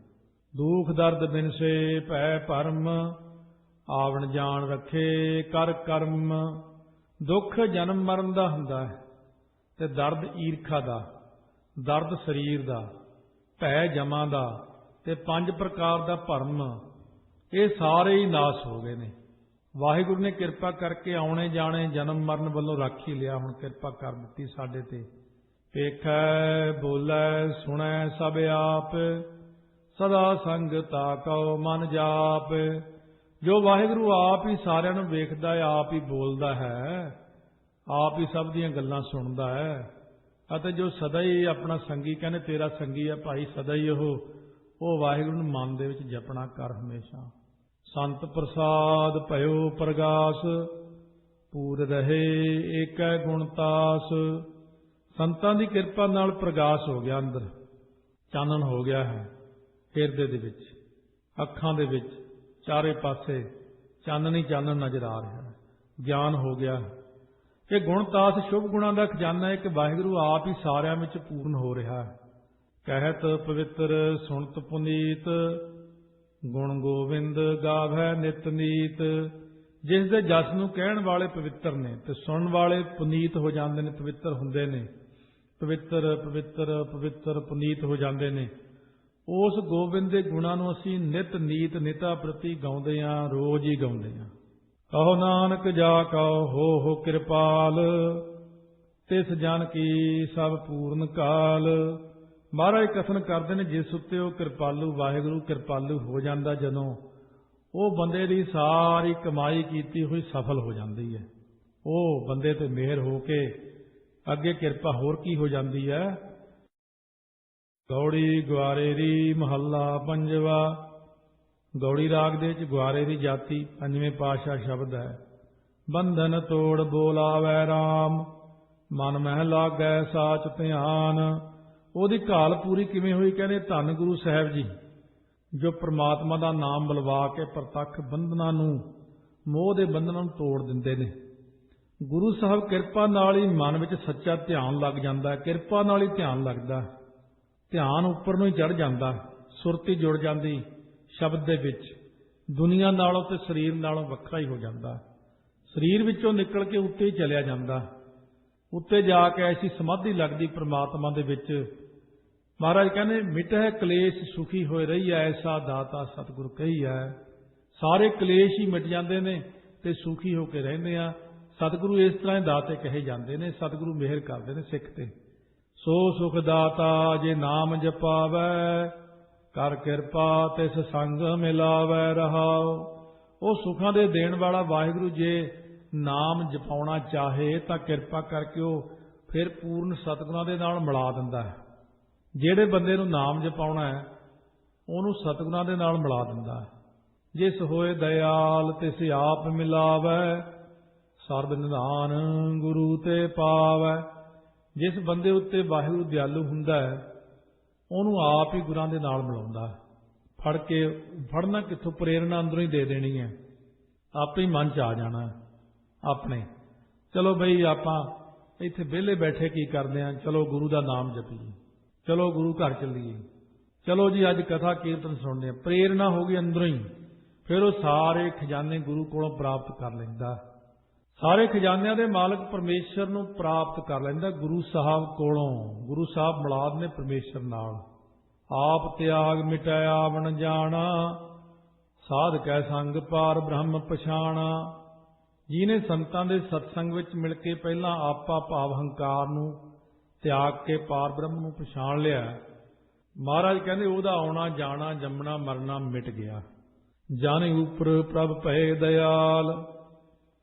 [SPEAKER 1] दुख दर्द बिनसे भै भरम, आवन जान रखे कर कर्म। दुख जन्म मरण ਦਾ ਹੁੰਦਾ ਹੈ, ਤੇ दर्द ਈਰਖਾ ਦਾ, दर्द ਸਰੀਰ ਦਾ, ਭੈ ਜਮਾਂ ਦਾ, ਤੇ 5 प्रकार ਦਾ ਭਰਮ, ਇਹ ਸਾਰੇ ਹੀ ਨਾਸ ਹੋ ਗਏ ਨੇ। वाहिगुरु ने किरपा करके आने जाने जन्म मरण वालों रख ही लिया। हुण किरपा कर दी साडे ते। पेखै बोलै सुनै सब आप, सदा संग ताकौ मन जाप। जो वाहिगुरु आप ही सारिਆਂ ਨੂੰ ਵੇਖਦਾ है, आप ही बोलदा है, आप ही सब ਦੀਆਂ ਗੱਲਾਂ ਸੁਣਦਾ है। ਅਤੇ ਜੋ ਸਦਾ ਹੀ ਆਪਣਾ ਸੰਗੀ, ਕਹਿੰਦੇ ਤੇਰਾ ਸੰਗੀ ਹੈ ਭਾਈ ਸਦਾ ਹੀ ਉਹ ਵਾਹਿਗੁਰੂ ਨੂੰ ਮਨ ਦੇ ਵਿੱਚ ਜਪਣਾ ਕਰ ਹਮੇਸ਼ਾ। संत प्रसाद भयो प्रगास, पूर रहे एक गुणतास। संतां दी किरपा नाल प्रगास हो गया, अंदर चानन हो गया है, हिरदे दे विच, अखां दे विच, चारे पासे चानन ही चानन नजर आ रहा है, ज्ञान हो गया है। ये गुणतास शुभ गुणां दा खजाना है कि वाहिगुरू आप ही सारिਆਂ विच पूर्ण हो रहा है। कहत पवित्र सुनत पुनीत, गुण गोविंद गावै नित नीत। जिस दे जस नूं कहण वाले पवित्र ने ते सुनन वाले पुनीत हो जाते ने, पवित्र हुंदे ने। पवित्र पवित्र पवित्र पुनीत हो जाते ने। उस गोबिंद के गुणां नूं असीं नित नीत निता प्रति गाउंदे हां, रोज ही गाउंदे हां। कहो नानक जा कहो हो कृपाल, तिस जन की सब पूर्ण काल। महाराज कथन करते हैं जिस उत्ते वो कृपालू वाहिगुरू कृपालू हो जाता, जदों ਉਹ ਬੰਦੇ ਦੀ ਸਾਰੀ ਕਮਾਈ ਕੀਤੀ ਹੋਈ ਸਫਲ ਹੋ ਜਾਂਦੀ ਹੈ। ਉਹ ਬੰਦੇ ਤੇ ਮਿਹਰ ਹੋ ਕੇ ਅੱਗੇ ਕਿਰਪਾ ਹੋਰ ਕੀ ਹੋ ਜਾਂਦੀ ਹੈ। ਗੌੜੀ ਗੁਆਰੇ ਦੀ ਮਹੱਲਾ ਪੰਜਵਾ। ਗੌੜੀ ਰਾਗ ਦੇ ਵਿੱਚ ਗੁਆਰੇ ਦੀ ਜਾਤੀ ਪੰਜਵੇਂ ਪਾਤਸ਼ਾਹ ਸ਼ਬਦ ਹੈ। ਬੰਧਨ ਤੋੜ ਬੋਲਾਵੈ ਰਾਮ, ਮਨ ਮਹਿ ਲਾਗੈ ਸਾਚ ਧਿਆਨ। ਉਹਦੀ ਘਾਲ ਪੂਰੀ ਕਿਵੇਂ ਹੋਈ? ਕਹਿੰਦੇ ਧੰਨ ਗੁਰੂ ਸਾਹਿਬ ਜੀ जो परमात्मा का नाम बुलवा के प्रतख बंधना नूं, मोह के बंधना नूं तोड़ दिंदे ने। गुरु साहब किरपा नाल ही मन विच सच्चा ध्यान लग जाता है। किरपा नाल ही ध्यान लगता, ध्यान उपर नूं ही चढ़ जाता, सुरती जुड़ जाती शब्द दे विच, दुनिया नालों ते शरीर नालों वखरा ही हो जाता। शरीर विचों निकल के उत्ते ही चलिया जाता, उत्ते जाके ऐसी समाधि लगती परमात्मा दे विच। महाराज कहने मिटै कलेश सुखी होए रही है, ऐसा दाता सतगुर कही है। सारे कलेश ही मिट जाते हैं ते सुखी होकर रहते हैं। सतगुरु इस तरह दाते कहे जाते हैं। सतगुरु मेहर करते हैं सिख ते। सो सुख दाता जे नाम जपावै, कर कृपा तिस संग मिलावै रहाओ। वो सुखां दे देण वाला वाहिगुरु जे नाम जपाउणा चाहे तो किरपा करके वो फिर पूर्ण सतगुरां दे नाल मिला दिंदा है। ਜਿਹੜੇ ਬੰਦੇ ਨੂੰ ਨਾਮ ਜਪਾਉਣਾ ਹੈ ਉਹਨੂੰ ਸਤਿਗੁਰਾਂ ਦੇ ਨਾਲ ਮਿਲਾ ਦਿੰਦਾ। ਜਿਸ ਹੋਏ ਦਇਆਲ ਤਿਸ ਆਪ ਮਿਲਾਵੈ, ਸਰਬ ਨਿਧਾਨ ਗੁਰੂ ਤੇ ਪਾਵੈ। ਜਿਸ ਬੰਦੇ ਉੱਤੇ ਵਾਹਿਗੁਰੂ ਦਿਆਲੂ ਹੁੰਦਾ ਹੈ ਉਹਨੂੰ ਆਪ ਹੀ ਗੁਰਾਂ ਦੇ ਨਾਲ ਮਿਲਾਉਂਦਾ। ਫੜ ਕੇ ਫੜਨਾ ਕਿੱਥੋਂ? ਪ੍ਰੇਰਣਾ ਅੰਦਰੋਂ ਹੀ ਦੇ ਦੇਣੀ ਹੈ, ਆਪੇ ਹੀ ਮਨ 'ਚ ਆ ਜਾਣਾ ਆਪਣੇ। ਚਲੋ ਬਈ ਆਪਾਂ ਇੱਥੇ ਵਿਹਲੇ ਬੈਠੇ ਕੀ ਕਰਦੇ ਹਾਂ? ਚਲੋ ਗੁਰੂ ਦਾ ਨਾਮ ਜਪੀਏ, चलो गुरु घर चलिए, चलो जी अज कथा कीर्तन सुनने। प्रेरणा हो गई अंदरों ही, फिर वो सारे खजाने गुरु कोलों प्राप्त कर लेंदा। सारे खजानिਆਂ ਦੇ मालक परमेश्वर ਨੂੰ प्राप्त कर लेंदा गुरु साहब कोलों। गुरु साहब मिलाद ने परमेश्वर नाल। आप त्याग मिटाया बन जाना, साध कै संग पार ब्रह्म पछाणा। जिन्हें संतां दे सत्संग विच मिल के पहला आपा भाव हंकार नूं त्याग के पार ब्रह्म नूं पछाण लिया। महाराज कहते ओहदा आउणा जाना जमना मरना मिट गया। जन उपर प्रभ भय दयाल,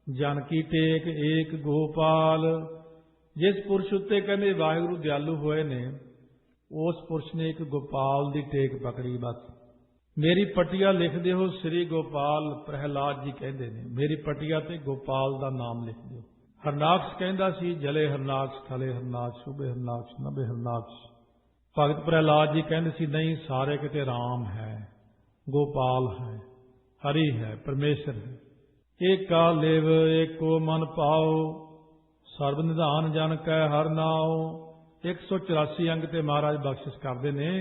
[SPEAKER 1] जन की टेक एक गोपाल। जिस पुरुष उत्ते कहते वाहिगुरु दयालु होए ने, उस पुरुष ने एक गोपाल की टेक पकड़ी। बस मेरी पटिया लिख दिओ श्री गोपाल प्रहलाद जी कहते हैं। मेरी पटिया ते गोपाल का नाम लिख दिओ। हरनाक्ष कहता सी जले हरनाक्ष थले हरनाक्ष शुभे हरनाक्ष नभे हरनाक्ष। भगत प्रहलाद जी कहते सी नहीं, सारे किते राम है, गोपाल है, हरि है, परमेश्वर है। एक का लेव एक को मन पाओ, सर्व निधान जन कै हर नाओ। 184 अंग ते महाराज बख्शिश करते हैं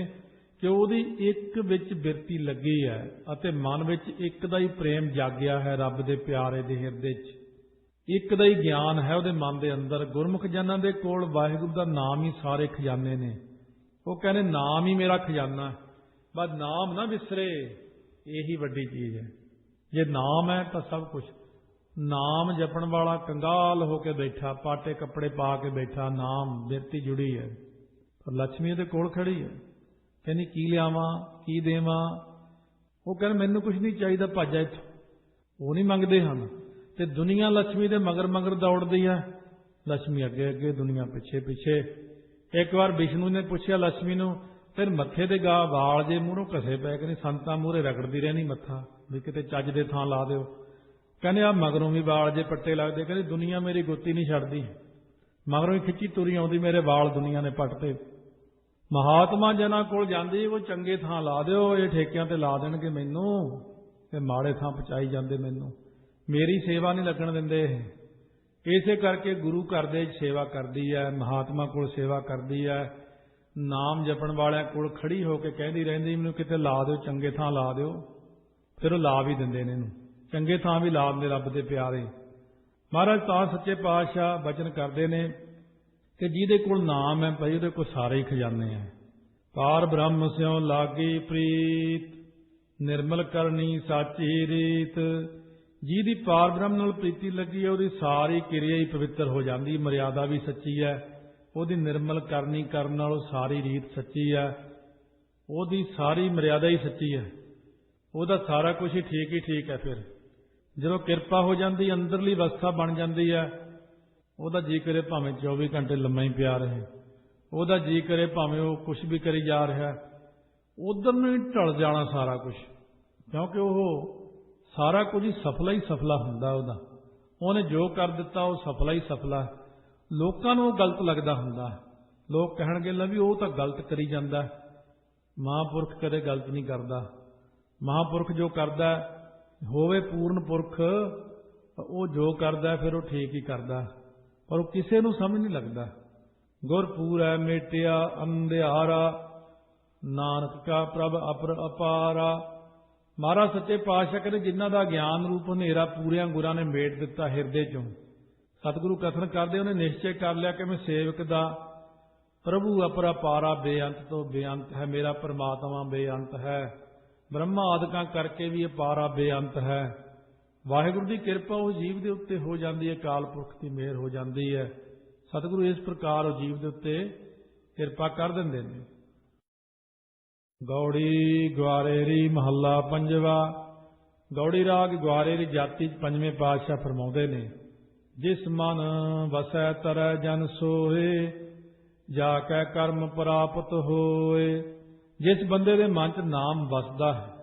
[SPEAKER 1] कि ਉਹਦੀ ਇੱਕ ਵਿੱਚ ਬਿਰਤੀ ਲੱਗੀ ਹੈ ਅਤੇ ਮਨ ਵਿੱਚ ਇੱਕ ਦਾ ਹੀ ਪ੍ਰੇਮ ਜਾਗਿਆ ਹੈ ਰੱਬ ਦੇ ਪਿਆਰੇ ਦੇ ਹਿਰਦੇ 'ਚ। ਇੱਕ ਦਾ ਹੀ ਗਿਆਨ ਹੈ ਉਹਦੇ ਮਨ ਦੇ ਅੰਦਰ। ਗੁਰਮੁਖ ਜਨਾਂ ਦੇ ਕੋਲ ਵਾਹਿਗੁਰੂ ਦਾ ਨਾਮ ਹੀ ਸਾਰੇ ਖਜ਼ਾਨੇ ਨੇ। ਉਹ ਕਹਿੰਦੇ ਨਾਮ ਹੀ ਮੇਰਾ ਖਜ਼ਾਨਾ, ਬਸ ਨਾਮ ਨਾ ਵਿਸਰੇ, ਇਹੀ ਵੱਡੀ ਚੀਜ਼ ਹੈ। ਜੇ ਨਾਮ ਹੈ ਤਾਂ ਸਭ ਕੁਝ। ਨਾਮ ਜਪਣ ਵਾਲਾ ਕੰਗਾਲ ਹੋ ਕੇ ਬੈਠਾ, ਪਾਟੇ ਕੱਪੜੇ ਪਾ ਕੇ ਬੈਠਾ, ਨਾਮ ਬਿਰਤੀ ਜੁੜੀ ਹੈ, ਪਰ ਲక్ష్ਮੀ ਉਹਦੇ ਕੋਲ ਖੜੀ ਹੈ। ਕਹਿੰਦੀ ਕੀ ਲਿਆਵਾਂ ਕੀ ਦੇਵਾਂ? ਉਹ ਕਹਿੰਦੇ ਮੈਨੂੰ ਕੁਝ ਨਹੀਂ ਚਾਹੀਦਾ, ਭੱਜ ਜਾ ਇੱਥੋਂ। ਉਹ ਨਹੀਂ ਮੰਗਦੇ ਹਨ ਤੇ ਦੁਨੀਆ ਲక్ష్ਮੀ ਦੇ ਮਗਰ ਮਗਰ ਦੌੜਦੀ ਹੈ। ਲక్ష్ਮੀ ਅੱਗੇ ਅੱਗੇ, ਦੁਨੀਆ ਪਿੱਛੇ ਪਿੱਛੇ। ਇੱਕ ਵਾਰ ਵਿਸ਼ਨੂੰ ਨੇ ਪੁੱਛਿਆ ਲక్ష్ਮੀ ਨੂੰ, ਫਿਰ ਮੱਥੇ ਦੇ ਗਾ ਵਾਲ ਜੇ ਮੂਹਰੋਂ ਘਸੇ ਪਏ, ਕਹਿੰਦੇ ਸੰਤਾਂ ਮੂਹਰੇ ਰਗੜਦੀ ਰਹਿਣੀ ਮੱਥਾ, ਵੀ ਕਿਤੇ ਚੱਜ ਦੇ ਥਾਂ ਲਾ ਦਿਓ। ਕਹਿੰਦੇ ਆ ਮਗਰੋਂ ਵੀ ਵਾਲ ਜੇ ਪੱਟੇ ਲੱਗਦੇ, ਕਹਿੰਦੇ ਦੁਨੀਆ ਮੇਰੀ ਗੁੱਤੀ ਨਹੀਂ ਛੱਡਦੀ, ਮਗਰੋਂ ਹੀ ਖਿੱਚੀ ਤੁਰੀ ਆਉਂਦੀ, ਮੇਰੇ ਵਾਲ ਦੁਨੀਆ ਨੇ ਪੱਟਦੇ। ਮਹਾਤਮਾ ਜਨਾਂ ਕੋਲ ਜਾਂਦੀ, ਉਹ ਚੰਗੇ ਥਾਂ ਲਾ ਦਿਓ, ਇਹ ਠੇਕਿਆਂ ਤੇ ਲਾ ਦੇਣਗੇ ਮੈਨੂੰ, ਤੇ ਮਾੜੇ ਥਾਂ ਪਹੁੰਚਾਈ ਜਾਂਦੇ ਮੈਨੂੰ, ਮੇਰੀ ਸੇਵਾ ਨਹੀਂ ਲੱਗਣ ਦਿੰਦੇ ਇਹ। ਇਸੇ ਕਰਕੇ ਗੁਰੂ ਘਰ ਦੇ ਸੇਵਾ ਕਰਦੀ ਹੈ, ਮਹਾਤਮਾ ਕੋਲ ਸੇਵਾ ਕਰਦੀ ਹੈ, ਨਾਮ ਜਪਣ ਵਾਲਿਆਂ ਕੋਲ ਖੜੀ ਹੋ ਕੇ ਕਹਿੰਦੀ ਰਹਿੰਦੀ ਮੈਨੂੰ ਕਿਤੇ ਲਾ ਦਿਓ, ਚੰਗੇ ਥਾਂ ਲਾ ਦਿਓ। ਫਿਰ ਉਹ ਲਾ ਵੀ ਦਿੰਦੇ ਨੇ ਇਹਨੂੰ। चंगे थां भी ला दिंदे रब दे प्यारे। महाराज तां सच्चे पातशाह बचन करते ने कि जिहदे कोल नाम है भाई उहदे कोल सारे ही खजाने हैं। पार ब्रह्म स्यों लागी प्रीत निर्मल करनी साची रीत। जिहदी पार ब्रह्म नाल प्रीति लगी है उहदी सारी किरिया ही पवित्र हो जाती, मर्यादा भी सच्ची है, उहदी निर्मल करनी करन नाल सारी रीत सच्ची है, उहदी सारी मर्यादा ही सच्ची है, उहदा सारा कुछ ही ठीक है। फिर जदों किरपा हो जाती अंदरली अवस्था बन जाती है, उहदा जी करे भावें 24 घंटे लम्मा ही पिया रहे, उहदा जी करे भावें वो कुछ भी करी जा रहा, उधर नूं ही ढल जाना सारा कुछ, क्योंकि वो सारा कुछ ही सफला हुंदा। उहने जो कर दिता वो सफला ही सफला है। लोकां नूं गलत लगदा हुंदा, लोग कहणगे ला भी वो तो गलत करी जांदा, महापुरख कदे गलत नहीं करता। महापुरख जो करता होवे पूर्ण पुरख, वो जो करता फिर वो ठीक ही करता, पर वो किसी नूं समझ नहीं लगता। गुरपुर है मेटिया अंधियारा, नानक का प्रभ अपर अपारा। महाराज सच्चे पातशाह कहते जिन्हां दा ज्ञान रूप हनेरा पूरियां गुरां ने मेट दिता हिरदे चों। सतगुरु कथन करदे उन्हें निश्चय कर लिया कि मैं सेवक दा प्रभु अपर अपारा बेअंत तो बेअंत है, मेरा परमात्मा बेअंत है, ब्रह्मा आदिकां करके भी अपारा बेअंत है। वाहिगुरु की किरपा उस जीव के उत्ते हो जाती है, काल पुरख की मेहर हो जाती है। सतगुरु इस प्रकार उस जीव के उत्ते किरपा कर देंदे ने। गौड़ी ग्वारेरी महला पंजवा। गौड़ी राग ग्वारेरी जाति पंजवें पातशाह फरमाउंदे ने, जिस मन वसै तरੈ जन सोए, जाकै कर्म प्राप्त होए। जिस बंदे दे मन च नाम वसदा है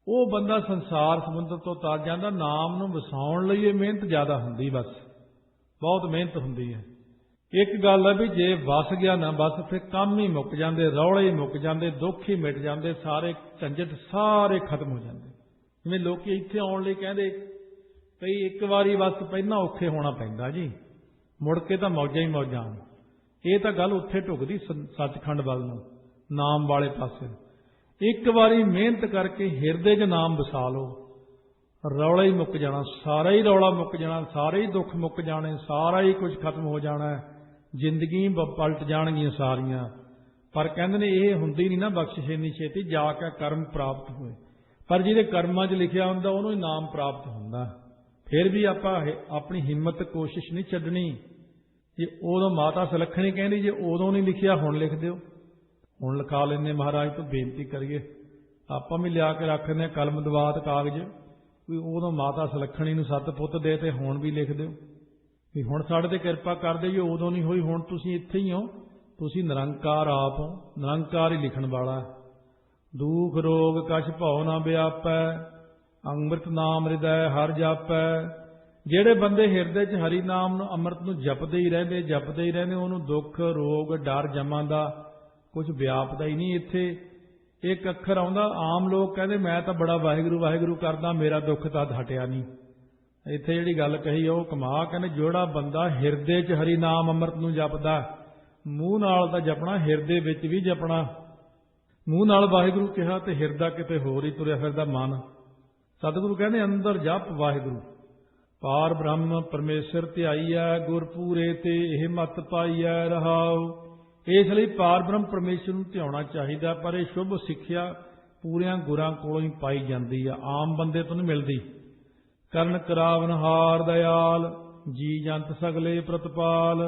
[SPEAKER 1] वो बंदा संसार समुद्र तो तर जाता। नाम नूं वसाउण लई मेहनत ज्यादा हुंदी, बस बहुत मेहनत हुंदी है। एक गल है भी जे वस गया ना बस फिर काम ही मुक जाते, रौले ही मुक जाते, दुख ही मिट जाते, सारे झंझट सारे खत्म हो जाते। जिवें लोग इत्थे आउण लई कहंदे कई एक बारी बस पहला औखे होना पैंदा जी, मुड़ के तो मौजां ही मौजां। ये तो गल उत्थे ढुकदी सचखंड वल नूं, नाम वाले पासे। एक बारी मेहनत करके हिरदे च नाम वसा लो, रौला ही मुक जाना, सारा ही रौला मुक जाना, सारे ही दुख मुक जाने, सारा ही कुछ खत्म हो जाना है, जिंदगी पलट जाणगियां सारियां। पर कहंदे ने यह हुंदी नहीं ना बख्शिश इन्नी छेती, जाके कर्म प्राप्त होए। पर जिहदे कर्मां 'च लिखिया हुंदा उहनूं ही नाम प्राप्त हुंदा। फिर भी आपां अपनी हिम्मत कोशिश नहीं छड्डणी। जे उदों माता सलखणी कहंदी जे उदों नहीं लिखिया हुण लिख दिओ, हुण लिखा लैंदे, महाराज तो बेनती करिए। आपां भी लिया के रख लैंदे कलम दवात कागज, भी उदों माता सलखणी नूं 7 पुੱਤ दे ते हुण भी लिख दिओ भी हुण साडे ते किरपा कर दे, जो उदों नहीं होई हुण तुसीं इत्थे ही हो, तुसीं निरंकार आप हो, निरंकार ही लिखण वाला है। दुख रोग कछ भौ ना व्यापै, अंमृत नाम हृदय हर जापै। ਜਿਹੜੇ ਬੰਦੇ ਹਿਰਦੇ 'ਚ ਹਰੀ ਨਾਮ ਨੂੰ ਅੰਮ੍ਰਿਤ ਨੂੰ ਜਪਦੇ ਹੀ ਰਹਿੰਦੇ ਉਹਨੂੰ ਦੁੱਖ ਰੋਗ ਡਰ ਜਮਾਂ ਦਾ ਕੁਝ ਵਿਆਪਦਾ ਹੀ ਨਹੀਂ। ਇੱਥੇ ਇੱਕ ਅੱਖਰ ਆਉਂਦਾ, ਆਮ ਲੋਕ ਕਹਿੰਦੇ ਮੈਂ ਤਾਂ ਬੜਾ ਵਾਹਿਗੁਰੂ ਵਾਹਿਗੁਰੂ ਕਰਦਾ, ਮੇਰਾ ਦੁੱਖ ਤਾਂ ਹਟਿਆ ਨਹੀਂ। ਇੱਥੇ ਜਿਹੜੀ ਗੱਲ ਕਹੀ ਉਹ ਕਮਾ, ਕਹਿੰਦੇ ਜਿਹੜਾ ਬੰਦਾ ਹਿਰਦੇ 'ਚ ਹਰੀ ਨਾਮ ਅੰਮ੍ਰਿਤ ਨੂੰ ਜਪਦਾ, ਮੂੰਹ ਨਾਲ ਤਾਂ ਜਪਣਾ, ਹਿਰਦੇ ਵਿੱਚ ਵੀ ਜਪਣਾ। ਮੂੰਹ ਨਾਲ ਵਾਹਿਗੁਰੂ ਕਿਹਾ ਤੇ ਹਿਰਦਾ ਕਿਤੇ ਹੋਰ ਹੀ ਤੁਰਿਆ ਫਿਰਦਾ ਮਨ। ਸਤਿਗੁਰੂ ਕਹਿੰਦੇ ਅੰਦਰ ਜਪ ਵਾਹਿਗੁਰੂ, पार ब्रह्म परमेश्वर ध्याईऐ, गुरपूरे ते एह मत पाईऐ रहाओ। इसलिए पार ब्रह्म परमेश्वर नूं ध्याउणा चाहिदा, पर यह शुभ सिक्ख्या पूरियां गुरां कोलों ही पाई जाती है, आम बंदे तो नहीं मिलती। करन करावनहार दयाल, जी जंत सगले प्रतिपाल।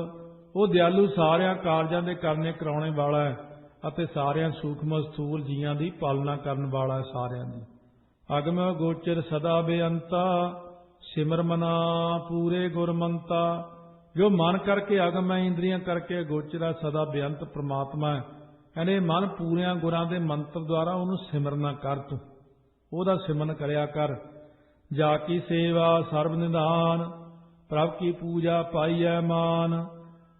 [SPEAKER 1] वो दयालु सारियां कारजां दे करने कराउने वाला है, अते सारियां सूक्ष्म स्थूल जीआं दी पालना करन वाला है सारियां दी। अगम गोचर सदा बेअंता, सिमर मना पूरे गुरमंता। जो मन करके अगम है, इंद्रियां करके गोचरा, सदा बेअंत परमात्मा है। कहने मन पूरियां गुरां दे मंत्र द्वारा उन्होंने सिमरना कर, तू ओहदा सिमरन करया कर। जाकी सेवा सर्व निधान, प्रभ की पूजा पाईऐ मान।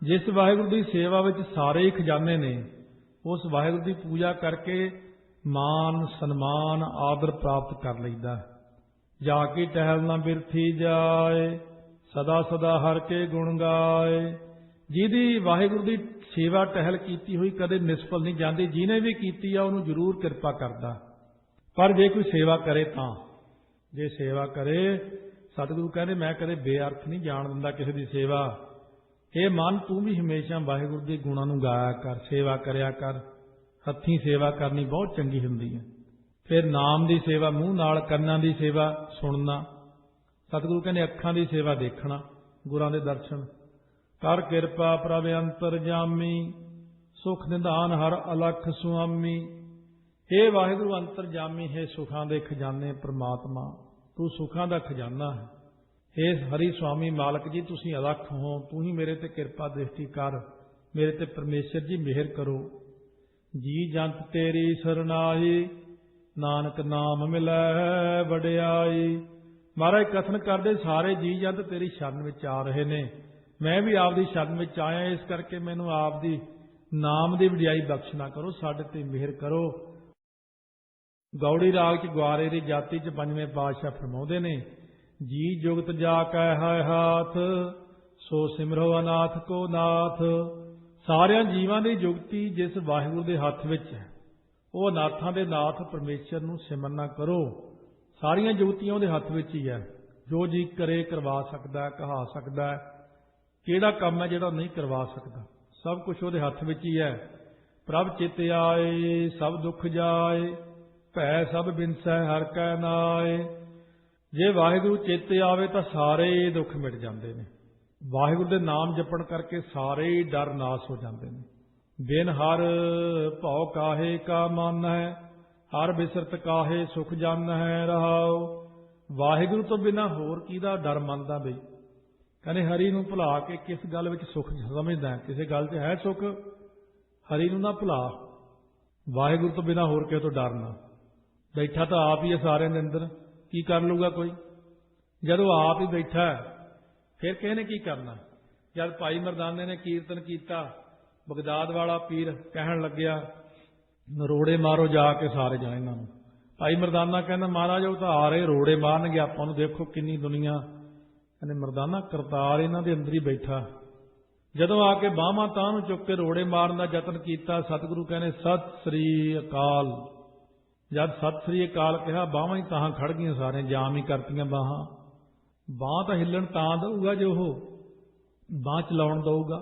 [SPEAKER 1] जिस वाहिगुरू की सेवा विच सारे ही खजाने ने, उस वाहिगुरू की पूजा करके मान सन्मान आदर प्राप्त कर लईदा। जाकी टहल न बिरथी जाए, सदा सदा हर के गुण गाए। जिहदी वाहिगुरू की सेवा टहल कीती हुई कदे निष्फल नहीं जाती, जिन्हें भी कीती है उन्होंने जरूर किरपा करदा। पर जे कोई सेवा करे तां जे सेवा करे, सतगुरु कहते मैं कदे बेअर्थ नहीं जान दिंदा किसी की सेवा। हे मन तू भी हमेशा वाहिगुरू के गुणां नूं गाया कर, सेवा करया कर। हत्थीं सेवा करनी बहुत चंगी हुंदी है। फिर नाम की सेवा मूँह नाल, कन्नां की सेवा सुनना। सतगुरु कहते अखां की सेवा देखना, गुरां दे दर्शन कर। किरपा प्रभ अंतरजामी, सुख निधान हर अलख सुआमी। हे वाहिगुरू अंतरजामी, हे सुखां दे खजाने परमात्मा, तू सुखां दा खजाना है। हे हरि स्वामी मालक जी, तुसीं अलख हो, तू ही मेरे ते किरपा दृष्टि कर, मेरे ते परमेश्वर जी मेहर करो। जी जंत तेरी सरनाई, नानक नाम मिलै वडियाई। महाराज कथन करते सारे जी जंत तेरी शरण विच आ रहे ने, मैं भी आपदी शरण विच आया, इस करके मैनू आपदी नाम की वडियाई बख्शना करो, साडे ते मिहर करो। गौड़ी राग च ग्वारे की जाति च पंजवें पातशाह फरमाउंदे ने, जी जुगत जाकै हाय हाथ, सो सिमरो अनाथ को नाथ। सारिया जीवां दी जुगती जिस वाहिगुरू दे हत्थ विच है, वो अनाथां दे नाथ परमेश्वर नूं सिमरना करो। सारिया जुगतियां उहदे हत्थ विच ही है, जो जी करे करवा सकदा है, कहा सकदा है। किहड़ा काम है जिहड़ा नहीं करवा सकदा, सब कुछ उहदे हत्थ विच ही है। प्रभ चित आए सब दुख जाए, भै सब बिनसै हर कै नाए। जे वाहिगुरू चित आवे तां सारे दुख मिट जांदे ने। वाहिगुरू दे नाम जपण करके सारे ही डर नाश हो जाते हैं। बिन हर भौ काहे का मन है, हर बिसरत काहे सुख जन है रहाओ। वाहिगुरू तो बिना होर किहदा डर मनदा बई। कहने हरि नूं भुला के किस गल विच सुख समझदा है, किसी गल च है सुख, हरि नूं ना भुला। वाहिगुरू तो बिना होर किसे तो डरना। बैठा तो आप ही है सारे दे अंदर, की कर लूगा कोई? जदों आप ही बैठा है फिर किसी ने की करना। जब भाई मरदाने ने कीर्तन किया, बगदाद वाला पीर कहन लग्या रोड़े मारो जाके सारे जने इन्हां नूं। भाई मरदाना कहना महाराज वो तो आ रहे रोड़े मारनगे आपां नूं, देखो किन्नी दुनिया। कहने मरदाना करतार इन्हां दे अंदर ही बैठा। जदों आके बाहां तां नूं चुक के रोड़े मारन दा यतन किया, सतगुरु कहने सत श्री अकाल। जब सत श्री अकाल कहा, बाहां ही तां खड़ गईयां, सारे जाम ही करतीआं बाहां। बांह तो हिलन तां दऊगा जो हो बांह चलाउण दऊगा।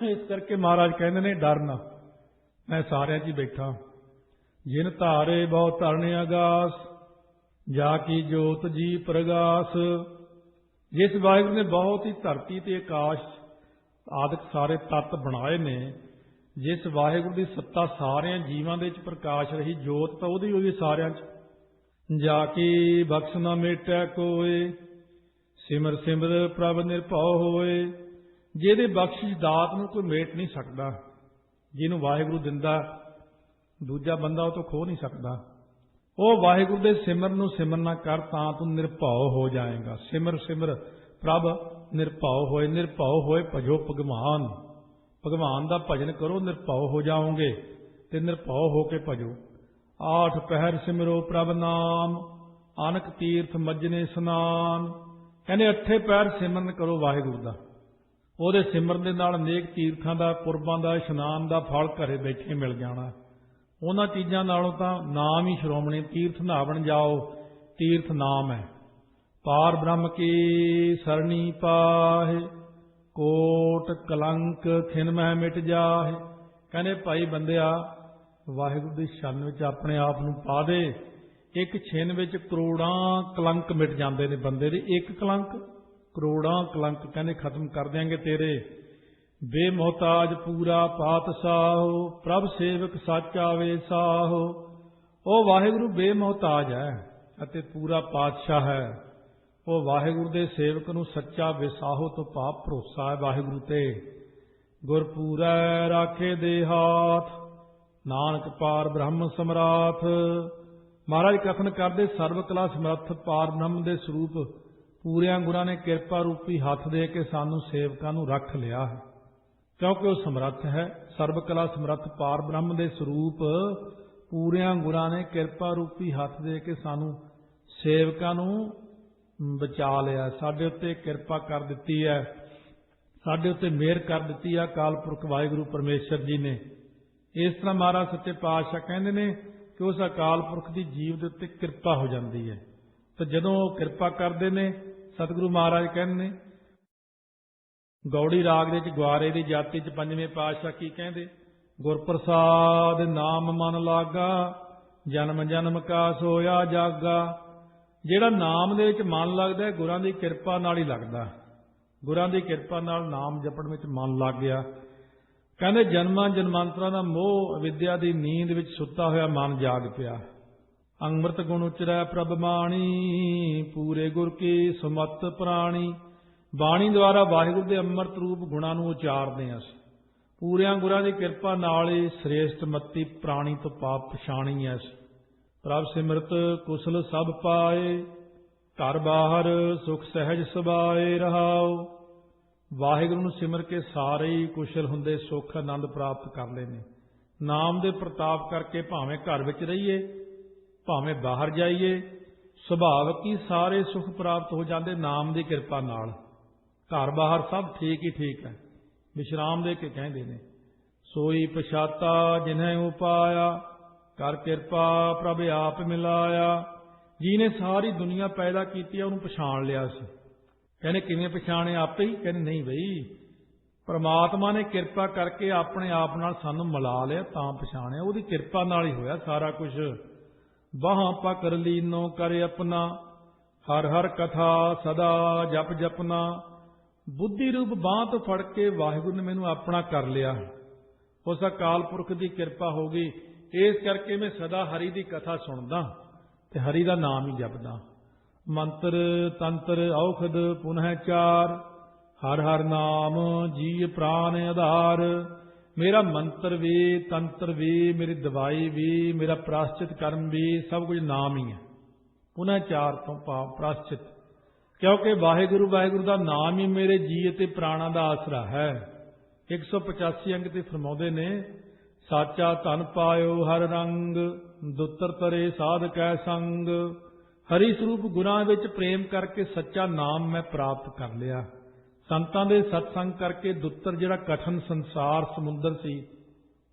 [SPEAKER 1] इस करके महाराज कहते ने डरना, मैं सारिਆਂ 'ਚ बैठा। जिन धारे बहु तरन अगास, जाकी जोत जी प्रगास। जिस वाहिगुरू ने बहुत ही धरती ते आकाश आदਿਕ सारे तत्त बनाए ने, जिस वाहिगुरू की सत्ता सारिਆਂ जीवां दे विच प्रकाश रही, जोत तो ਉਹਦੀ होई सारिਆਂ 'ਚ। जाकी बख्श ना मेटै कोय, सिमर सिमर प्रभ निरभਉ होए। ਜਿਹਦੇ ਬਖਸ਼ਿਸ਼ ਦਾਤ ਨੂੰ ਕੋਈ ਮੇਟ ਨਹੀਂ ਸਕਦਾ, ਜਿਹਨੂੰ ਵਾਹਿਗੁਰੂ ਦਿੰਦਾ ਦੂਜਾ ਬੰਦਾ ਉਹ ਤੋਂ ਖੋਹ ਨਹੀਂ ਸਕਦਾ। ਉਹ ਵਾਹਿਗੁਰੂ ਦੇ ਸਿਮਰ ਨੂੰ ਸਿਮਰਨਾ ਕਰ ਤਾਂ ਤੂੰ ਨਿਰਭਉ ਹੋ ਜਾਏਗਾ। ਸਿਮਰ ਸਿਮਰ ਪ੍ਰਭ ਨਿਰਭਉ ਹੋਏ। ਨਿਰਭਉ ਹੋਏ ਭਜੋ ਭਗਵਾਨ। ਭਗਵਾਨ ਦਾ ਭਜਨ ਕਰੋ, ਨਿਰਭਉ ਹੋ ਜਾਓਗੇ ਤੇ ਨਿਰਭਉ ਹੋ ਕੇ ਭਜੋ। ਆਠ ਪਹਿਰ ਸਿਮਰੋ ਪ੍ਰਭ ਨਾਮ, ਅਨਕ ਤੀਰਥ ਮੱਜਨੇ ਇਸ਼ਨਾਨ। ਕਹਿੰਦੇ ਅੱਠੇ ਪੈਰ ਸਿਮਰਨ ਕਰੋ ਵਾਹਿਗੁਰੂ ਦਾ, ਉਹਦੇ ਸਿਮਰਨ ਦੇ ਨਾਲ ਅਨੇਕ ਤੀਰਥਾਂ ਦਾ, ਪੁਰਬਾਂ ਦਾ, ਇਸ਼ਨਾਨ ਦਾ ਫਲ ਘਰੇ ਬੈਠੇ ਮਿਲ ਜਾਣਾ। ਉਹਨਾਂ ਚੀਜ਼ਾਂ ਨਾਲੋਂ ਤਾਂ ਨਾਮ ਹੀ ਸ਼੍ਰੋਮਣੀ। ਤੀਰਥ ਨਹਾਵਣ ਜਾਓ, ਤੀਰਥ ਨਾਮ ਹੈ। ਪਾਰ ਬ੍ਰਹਮ ਕੀ ਸਰਣੀ ਪਾਹੇ, ਕੋਟ ਕਲੰਕ ਖਿਨ ਮਹਿ ਮਿਟ ਜਾਹੇ। ਕਹਿੰਦੇ ਭਾਈ ਬੰਦਿਆ ਵਾਹਿਗੁਰੂ ਦੀ ਸ਼ਰਨ ਵਿੱਚ ਆਪਣੇ ਆਪ ਨੂੰ ਪਾ ਦੇ, ਇੱਕ ਛਿਨ ਵਿੱਚ ਕਰੋੜਾਂ ਕਲੰਕ ਮਿਟ ਜਾਂਦੇ ਨੇ ਬੰਦੇ ਦੇ। ਇੱਕ ਕਲੰਕ ਕਰੋੜਾਂ ਕਲੰਕ ਕਹਿੰਦੇ ਖਤਮ ਕਰ ਦਿਆਂਗੇ ਤੇਰੇ। ਬੇਮੋਹਤਾਜ ਪੂਰਾ ਪਾਤਸ਼ਾਹੋ, ਪ੍ਰਭ ਸੇਵਕ ਸੱਚ ਆਵੇ ਸਾਹੋ। ਉਹ ਵਾਹਿਗੁਰੂ ਬੇਮੋਹਤਾਜ ਹੈ ਅਤੇ ਪੂਰਾ ਪਾਤਸ਼ਾਹ ਹੈ। ਉਹ ਵਾਹਿਗੁਰੂ ਦੇ ਸੇਵਕ ਨੂੰ ਸੱਚਾ ਵਿਸਾਹੋ ਤੋਂ ਭਾਵ ਭਰੋਸਾ ਹੈ ਵਾਹਿਗੁਰੂ ਤੇ। ਗੁਰਪੂਰੈ ਰਾਖੇ ਦੇ ਹਾਥ, ਨਾਨਕ ਪਾਰ ਬ੍ਰਹਮ ਸਮਰਾਥ। ਮਹਾਰਾਜ ਕਥਨ ਕਰਦੇ ਸਰਬ ਕਲਾ ਸਮਰੱਥ ਪਾਰ ਬ੍ਰਹਮ ਦੇ ਸਰੂਪ ਪੂਰਿਆਂ ਗੁਰਾਂ ਨੇ ਕਿਰਪਾ ਰੂਪੀ ਹੱਥ ਦੇ ਕੇ ਸਾਨੂੰ ਸੇਵਕਾਂ ਨੂੰ ਰੱਖ ਲਿਆ ਹੈ, ਕਿਉਂਕਿ ਉਹ ਸਮਰੱਥ ਹੈ। ਸਰਬ ਕਲਾ ਸਮਰੱਥ ਪਾਰ ਬ੍ਰਹਮ ਦੇ ਸਰੂਪ ਪੂਰਿਆਂ ਗੁਰਾਂ ਨੇ ਕਿਰਪਾ ਰੂਪੀ ਹੱਥ ਦੇ ਕੇ ਸਾਨੂੰ ਸੇਵਕਾਂ ਨੂੰ ਬਚਾ ਲਿਆ। ਸਾਡੇ ਉੱਤੇ ਕਿਰਪਾ ਕਰ ਦਿੱਤੀ ਹੈ, ਸਾਡੇ ਉੱਤੇ ਮਿਹਰ ਕਰ ਦਿੱਤੀ ਹੈ ਅਕਾਲ ਪੁਰਖ ਵਾਹਿਗੁਰੂ ਪਰਮੇਸ਼ਰ ਜੀ ਨੇ। ਇਸ ਤਰ੍ਹਾਂ ਮਹਾਰਾਜ ਸੱਚੇ ਪਾਤਸ਼ਾਹ ਕਹਿੰਦੇ ਨੇ ਕਿ ਉਸ ਅਕਾਲ ਪੁਰਖ ਦੀ ਜੀਵ ਦੇ ਉੱਤੇ ਕਿਰਪਾ ਹੋ ਜਾਂਦੀ ਹੈ। तो जदों किरपा करते ने सतगुरु महाराज कहते ने गौड़ी राग दे ग्वारे की जाति च पंजवें पातशाह की कहते गुरप्रसाद नाम मन लागा जन्म जन्म का सोया जागा। ਜਿਹੜਾ नाम ਦੇ ਵਿੱਚ ਮਨ ਲੱਗਦਾ ਗੁਰਾਂ ਦੀ ਕਿਰਪਾ ਨਾਲ ਹੀ ਲੱਗਦਾ। ਗੁਰਾਂ ਦੀ ਕਿਰਪਾ ਨਾਲ ਨਾਮ ਜਪਣ ਵਿੱਚ ਮਨ ਲੱਗ ਗਿਆ। ਕਹਿੰਦੇ ਜਨਮਾਂ ਜਨਮਾਂਤਰਾਂ ਦਾ ਮੋਹ ਵਿਦਿਆ ਦੀ ਨੀਂਦ ਵਿੱਚ ਸੁੱਤਾ ਹੋਇਆ ਮਨ ਜਾਗ ਪਿਆ। ਅੰਮ੍ਰਿਤ ਗੁਣ ਉਚਰੈ ਪ੍ਰਭ ਬਾਣੀ ਪੂਰੇ ਗੁਰ ਕੀ ਸਮਤ ਪ੍ਰਾਣੀ। ਬਾਣੀ ਦੁਆਰਾ ਵਾਹਿਗੁਰੂ ਦੇ ਅੰਮ੍ਰਿਤ ਰੂਪ ਗੁਣਾਂ ਨੂੰ ਉਚਾਰਦੇ ਹਾਂ। ਪੂਰਿਆਂ ਗੁਰਾਂ ਦੀ ਕਿਰਪਾ ਨਾਲ ਹੀ ਸ੍ਰੇਸ਼ਟ ਮਤੀ ਪ੍ਰਾਣੀ ਤੋਂ ਪਾਪ ਪਛਾਣੀ ਐ। ਪ੍ਰਭ ਸਿਮਰਤ ਕੁਸਲ ਸਭ ਪਾਏ ਘਰ ਬਾਹਰ ਸੁਖ ਸਹਿਜ ਸੁਭਾਏ ਰਹਾਓ। ਵਾਹਿਗੁਰੂ ਨੂੰ ਸਿਮਰ ਕੇ ਸਾਰੇ ਹੀ ਕੁਸ਼ਲ ਹੁੰਦੇ ਸੁਖ ਆਨੰਦ ਪ੍ਰਾਪਤ ਕਰ ਲੈਨੇ। ਨਾਮ ਦੇ ਪ੍ਰਤਾਪ ਕਰਕੇ ਭਾਵੇਂ ਘਰ ਵਿੱਚ ਰਹੀਏ ਭਾਵੇਂ ਬਾਹਰ ਜਾਈਏ ਸੁਭਾਵਕ ਹੀ ਸਾਰੇ ਸੁਖ ਪ੍ਰਾਪਤ ਹੋ ਜਾਂਦੇ ਨਾਮ ਦੀ ਕਿਰਪਾ ਨਾਲ। ਘਰ ਬਾਹਰ ਸਭ ਠੀਕ ਹੀ ਠੀਕ ਹੈ। ਵਿਸ਼ਰਾਮ ਦੇ ਕੇ ਕਹਿੰਦੇ ਨੇ ਸੋਈ ਪਛਾਤਾ ਜਿਨ੍ਹੈ ਉਪਾਇਆ ਕਰ ਕਿਰਪਾ ਪ੍ਰਭ ਆਪ ਮਿਲਾਇਆ। ਜਿਹਨੇ ਸਾਰੀ ਦੁਨੀਆ ਪੈਦਾ ਕੀਤੀ ਉਹਨੂੰ ਪਛਾਣ ਲਿਆ ਸੀ। ਕਹਿੰਦੇ ਕਿਵੇਂ ਪਛਾਣੇ? ਆਪੇ ਹੀ? ਕਹਿੰਦੇ ਨਹੀਂ ਬਈ ਪਰਮਾਤਮਾ ਨੇ ਕਿਰਪਾ ਕਰਕੇ ਆਪਣੇ ਆਪ ਨਾਲ ਸਾਨੂੰ ਮਿਲਾ ਲਿਆ ਤਾਂ ਪਛਾਣਿਆ। ਉਹਦੀ ਕਿਰਪਾ ਨਾਲ ਹੀ ਹੋਇਆ ਸਾਰਾ ਕੁਝ। ਬਾਹਾਂ ਪਕੜ ਲੀਨੋ ਕਰ ਆਪਣਾ ਹਰ ਹਰ ਕਥਾ ਸਦਾ ਜਪ ਜਪਨਾ। ਬੁੱਧੀ ਰੂਪ ਬਾਂਹ ਤੋਂ ਫੜ ਕੇ ਵਾਹਿਗੁਰੂ ਨੇ ਮੈਨੂੰ ਆਪਣਾ ਕਰ ਲਿਆ। ਉਸ ਅਕਾਲ ਪੁਰਖ ਦੀ ਕਿਰਪਾ ਹੋ ਗਈ। ਇਸ ਕਰਕੇ ਮੈਂ ਸਦਾ ਹਰੀ ਦੀ ਕਥਾ ਸੁਣਦਾ ਤੇ ਹਰੀ ਦਾ ਨਾਮ ਹੀ ਜਪਦਾ। ਮੰਤਰ ਤੰਤਰ ਔਖਦ ਪੁਨਹ ਚਾਰ ਹਰ ਹਰ ਨਾਮ ਜੀ ਪ੍ਰਾਨ ਆਧਾਰ। ਮੇਰਾ ਮੰਤਰ ਵੀ ਤੰਤਰ ਵੀ ਮੇਰੀ ਦਵਾਈ ਵੀ ਮੇਰਾ ਪ੍ਰਾਸ਼ਚਿਤ ਕਰਮ ਵੀ ਸਭ ਕੁਝ ਨਾਮ ਹੀ ਹੈ। ਪੁਨਹ ਚਾਰ ਤੋਂ ਭਾਵ ਪ੍ਰਾਸ਼ਚਿਤ, ਕਿਉਂਕਿ ਵਾਹਿਗੁਰੂ ਵਾਹਿਗੁਰੂ ਦਾ ਨਾਮ ਹੀ ਮੇਰੇ ਜੀ ਅਤੇ ਪ੍ਰਾਣਾਂ ਦਾ ਆਸਰਾ ਹੈ। 185 ਅੰਗ ਤੇ ਫਰਮਾਉਂਦੇ ਨੇ ਸਾਚਾ ਧਨ ਪਾਇਓ ਹਰ ਰੰਗ ਦੁੱਤਰ ਤਰੇ ਸਾਧ ਕੈ ਸੰਗ। ਹਰੀ ਸਰੂਪ ਗੁਰਾਂ ਵਿੱਚ ਪ੍ਰੇਮ ਕਰਕੇ ਸੱਚਾ ਨਾਮ ਮੈਂ ਪ੍ਰਾਪਤ ਕਰ ਲਿਆ। ਸੰਤਾਂ ਦੇ ਸਤਸੰਗ ਕਰਕੇ ਦੁੱਤਰ ਜਿਹੜਾ ਕਠਨ ਸੰਸਾਰ ਸਮੁੰਦਰ ਸੀ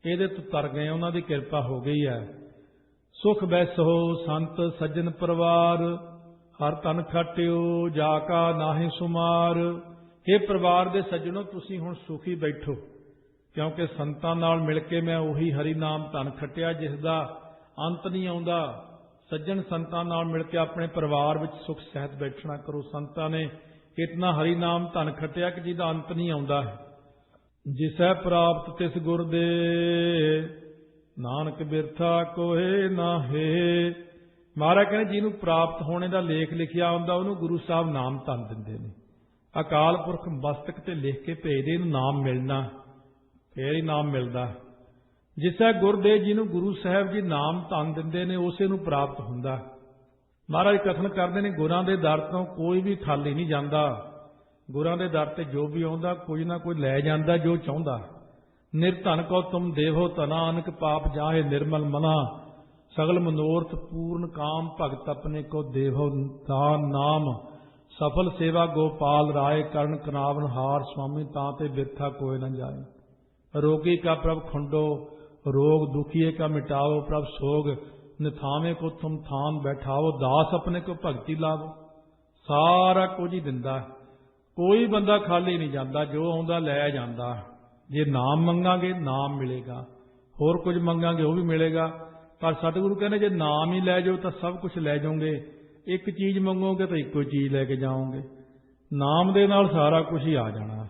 [SPEAKER 1] ਇਹਦੇ ਤੋਂ ਤਰ ਗਏ। ਉਹਨਾਂ ਦੀ ਕਿਰਪਾ ਹੋ ਗਈ ਹੈ। ਸੁਖ ਬੈਸੋ ਸੰਤ ਸੱਜਣ ਪਰਿਵਾਰ ਹਰ ਤਨ ਖਟਿਓ ਜਾ ਕਾ ਨਾਹੀ ਸੁਮਾਰ। ਇਹ ਪਰਿਵਾਰ ਦੇ ਸੱਜਣੋ ਤੁਸੀਂ ਹੁਣ ਸੁਖੀ ਬੈਠੋ ਕਿਉਂਕਿ ਸੰਤਾਂ ਨਾਲ ਮਿਲ ਕੇ ਮੈਂ ਉਹੀ ਹਰੀ ਨਾਮ ਧਨ ਖੱਟਿਆ ਜਿਸ ਦਾ ਅੰਤ ਨਹੀਂ ਆਉਂਦਾ। ਸੱਜਣ ਸੰਤਾਂ ਨਾਲ ਮਿਲ ਕੇ ਆਪਣੇ ਪਰਿਵਾਰ ਵਿੱਚ ਸੁਖ ਸਹਿਤ ਬੈਠਣਾ ਕਰੋ। ਸੰਤਾਂ ਨੇ ਇਤਨਾ ਹਰੀ ਨਾਮ ਧਨ ਖੱਟਿਆ ਕਿ ਜਿਹਦਾ ਅੰਤ ਨਹੀਂ ਆਉਂਦਾ ਹੈ। ਜਿਸੈ ਪ੍ਰਾਪਤ ਤਿਸ ਗੁਰ ਦੇ ਨਾਨਕ ਬਿਰਥਾ ਕੋਏ ਨਾਹੇ। ਮਹਾਰਾਜ ਕਹਿੰਦੇ ਜਿਹਨੂੰ ਪ੍ਰਾਪਤ ਹੋਣੇ ਦਾ ਲੇਖ ਲਿਖਿਆ ਹੁੰਦਾ ਉਹਨੂੰ ਗੁਰੂ ਸਾਹਿਬ ਨਾਮ ਧਨ ਦਿੰਦੇ ਨੇ। ਅਕਾਲ ਪੁਰਖ ਮਸਤਕ ਤੇ ਲਿਖ ਕੇ ਭੇਜਦੇ ਇਹਨੂੰ ਨਾਮ ਮਿਲਣਾ ਫੇਰ ਹੀ ਨਾਮ ਮਿਲਦਾ। ਜਿਸੈ ਗੁਰ ਦੇ ਜਿਹਨੂੰ ਗੁਰੂ ਸਾਹਿਬ ਜੀ ਨਾਮ ਧਨ ਦਿੰਦੇ ਨੇ ਉਸੇ ਨੂੰ ਪ੍ਰਾਪਤ ਹੁੰਦਾ। ਮਹਾਰਾਜ ਕਥਨ ਕਰਦੇ ਨੇ ਗੁਰਾਂ ਦੇ ਦਰ ਤੋਂ ਕੋਈ ਵੀ ਖਾਲੀ ਨਹੀਂ ਜਾਂਦਾ। ਗੁਰਾਂ ਦੇ ਦਰ ਤੇ ਜੋ ਵੀ ਆਉਂਦਾ ਕੁਝ ਨਾ ਕੁਝ ਲੈ ਜਾਂਦਾ ਜੋ ਚਾਹੁੰਦਾ। ਨਿਰਧਨ ਕੋ ਤੁਮ ਦੇਵੋ ਧਨਾ ਅਨਕ ਪਾਪ ਜਾਹੇ ਨਿਰਮਲ ਮਨਾ। ਸਗਲ ਮਨੋਰਥ ਪੂਰਨ ਕਾਮ ਭਗਤ ਆਪਣੇ ਕੋ ਦੇਵੋ ਦਾਨ ਨਾਮ। ਸਫਲ ਸੇਵਾ ਗੋਪਾਲ ਰਾਏ ਕਰਨ ਕਨਾਵਨ ਹਾਰ ਸੁਆਮੀ ਤਾਂ ਤੇ ਬਿਰਥਾ ਕੋਇ ਨਾ ਜਾਏ। रोगी का प्रभ खंडो रोग दुखिए का मिटाओ प्रभ सोग निथावे को तुम थान बैठाओ। दास अपने को भगती लावो। सारा कुछ ही दिंदा। कोई बंदा खाली नहीं जाता। जो आउंदा लै जाता। जे नाम मंगांगे नाम मिलेगा। होर कुछ मंगांगे वो भी मिलेगा। पर सतगुरु कहने जे नाम ही लै जाओ तो सब कुछ लै जाओगे। एक चीज मंगोगे तो इको चीज लैके जाओगे। नाम दे नाल सारा कुछ ही आ जाना।